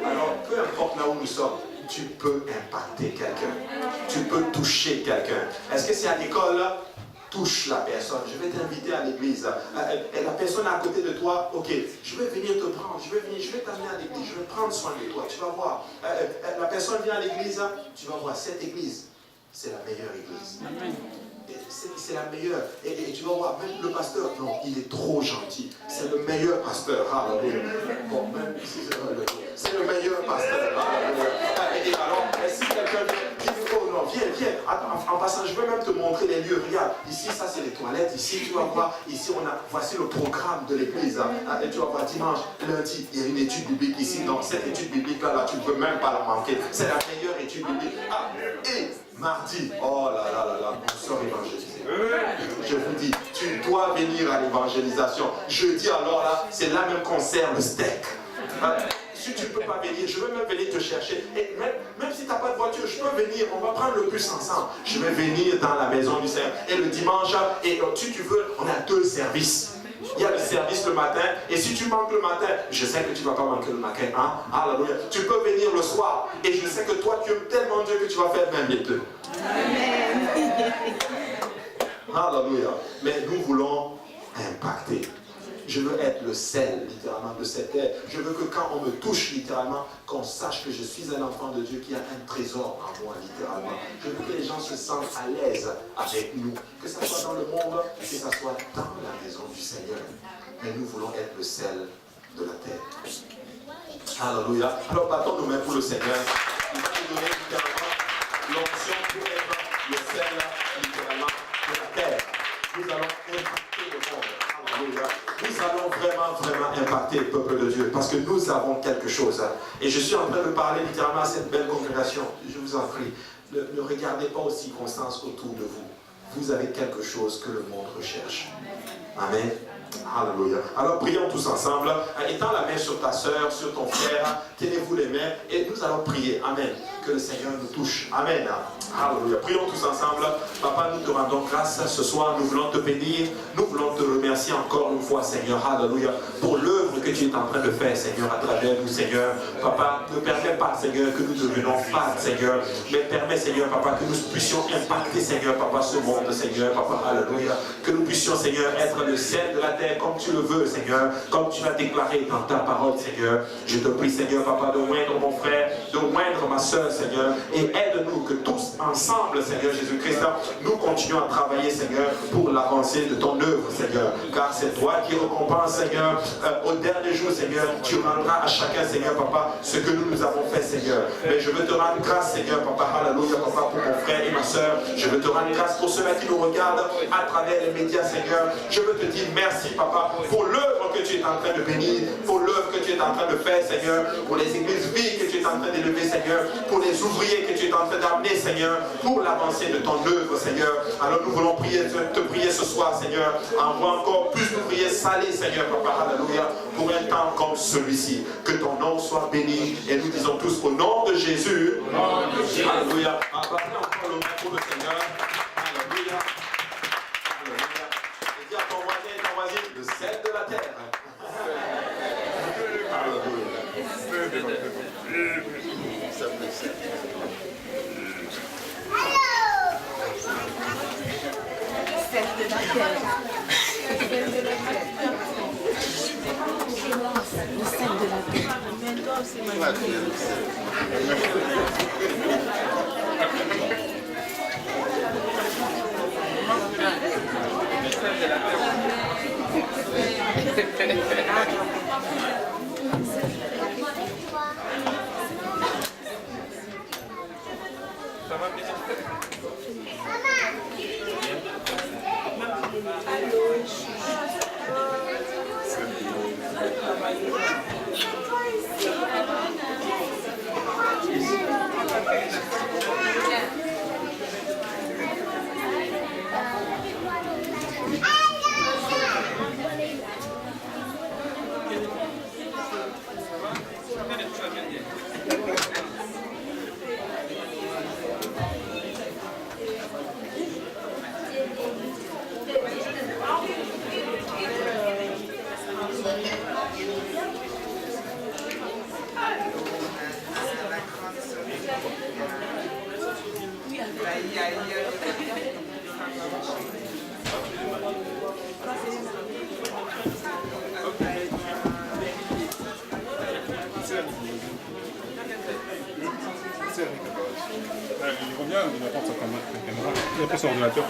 Alors, peu importe là où nous sommes, tu peux impacter quelqu'un. Tu peux toucher quelqu'un. Est-ce que c'est à l'école là? Touche la personne. Je vais t'inviter à l'église. La personne à côté de toi, ok, je vais venir te prendre, je vais t'amener à l'église, je vais prendre soin de toi. Tu vas voir. La personne vient à l'église, tu vas voir, cette église, c'est la meilleure église. C'est la meilleure. Et tu vas voir, même le pasteur, non, il est trop gentil. C'est le meilleur pasteur. Alléluia. Bon, même si c'est le meilleur pasteur. Alléluia. Et alors, si quelqu'un dit, oh non, viens. En passant, je vais même te montrer les lieux. Regarde, ici, ça c'est les toilettes. Ici, tu vas voir, ici, voici le programme de l'église. Et tu vas voir, dimanche, lundi, il y a une étude biblique ici. Donc, cette étude biblique-là, tu ne peux même pas la manquer. C'est la meilleure étude biblique. Et mardi, oh là, nous sommes évangélisés. Je vous dis, tu dois venir à l'évangélisation. Jeudi, alors là, c'est là même qu'on sert le steak. Si tu ne peux pas venir, je vais même venir te chercher. Et même si tu n'as pas de voiture, je peux venir, on va prendre le bus ensemble. Je vais venir dans la maison du Seigneur. Et le dimanche, et si tu veux, on a 2 services. Il y a le service le matin, et si tu manques le matin, je sais que tu ne vas pas manquer le matin. Alléluia. Tu peux venir le soir, et je sais que toi, tu aimes tellement Dieu que tu vas faire même les 2. Alléluia. Mais nous voulons impacter. Je veux être le sel, littéralement, de cette terre. Je veux que quand on me touche, littéralement, qu'on sache que je suis un enfant de Dieu qui a un trésor en moi, littéralement. Je veux que les gens se sentent à l'aise avec nous. Que ce soit dans le monde, que ce soit dans la maison du Seigneur. Mais nous voulons être le sel de la terre. Alléluia. Alors, battons nos mains pour le Seigneur. Il va nous donner littéralement l'onction pour être le sel, littéralement, de la terre. Nous allons impacter le monde. Alléluia. Nous allons vraiment impacter le peuple de Dieu parce que nous avons quelque chose. Et je suis en train de parler littéralement à cette belle congrégation. Je vous en prie, ne regardez pas aux circonstances autour de vous. Vous avez quelque chose que le monde recherche. Amen. Alléluia. Alors prions tous ensemble. Étends la main sur ta soeur, sur ton frère. Tenez-vous les mains et nous allons prier. Amen. Que que le Seigneur nous touche. Amen. Alléluia. Prions tous ensemble. Papa, nous te rendons grâce ce soir. Nous voulons te bénir. Nous voulons te remercier encore une fois, Seigneur. Alléluia. Pour l'œuvre que tu es en train de faire, Seigneur, à travers nous, Seigneur. Papa, ne permets pas, Seigneur, que nous devenons fades, Seigneur. Mais permets, Seigneur, Papa, que nous puissions impacter, Seigneur, Papa, ce monde, Seigneur, Papa. Alléluia. Que nous puissions, Seigneur, être le sel de la terre comme tu le veux, Seigneur. Comme tu l'as déclaré dans ta parole, Seigneur. Je te prie, Seigneur, Papa, de moindre mon frère, de moindre ma soeur, Seigneur. Et aide-nous que tous ensemble, Seigneur Jésus-Christ, nous continuons à travailler, Seigneur, pour l'avancée de ton œuvre, Seigneur. Car c'est toi qui récompense, Seigneur, au dernier jour, Seigneur. Tu rendras à chacun, Seigneur, Papa, ce que nous avons fait, Seigneur. Mais je veux te rendre grâce, Seigneur, Papa, alléluia, Papa, pour mon frère et ma soeur. Je veux te rendre grâce pour ceux-là qui nous regardent à travers les médias, Seigneur. Je veux te dire merci, Papa, pour l'œuvre que tu es en train de bénir, pour l'œuvre que tu es en train de faire, Seigneur, pour les églises vies que tu es en train d'élever, Seigneur, pour les ouvriers que tu es en train d'amener, Seigneur, pour l'avancée de ton œuvre, Seigneur. Alors nous voulons te prier ce soir, Seigneur. Envoie encore plus de prières salées, Seigneur, Papa, alléluia, pour un temps comme celui-ci. Que ton nom soit béni. Et nous disons tous au nom de Jésus. Alléluia. Acclamez encore le nom pour le Seigneur. Alléluia. Alléluia. Et dis à ton voisin et ta voisine, le sel de la terre. Il revient, il apporte sa caméra, il apporte son ordinateur.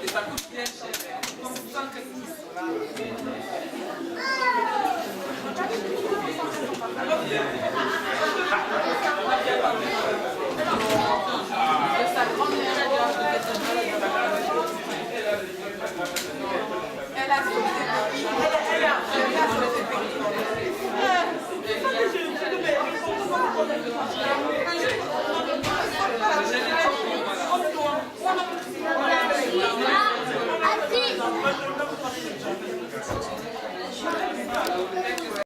Et ça coûte bien cher. Comme 110. Alors,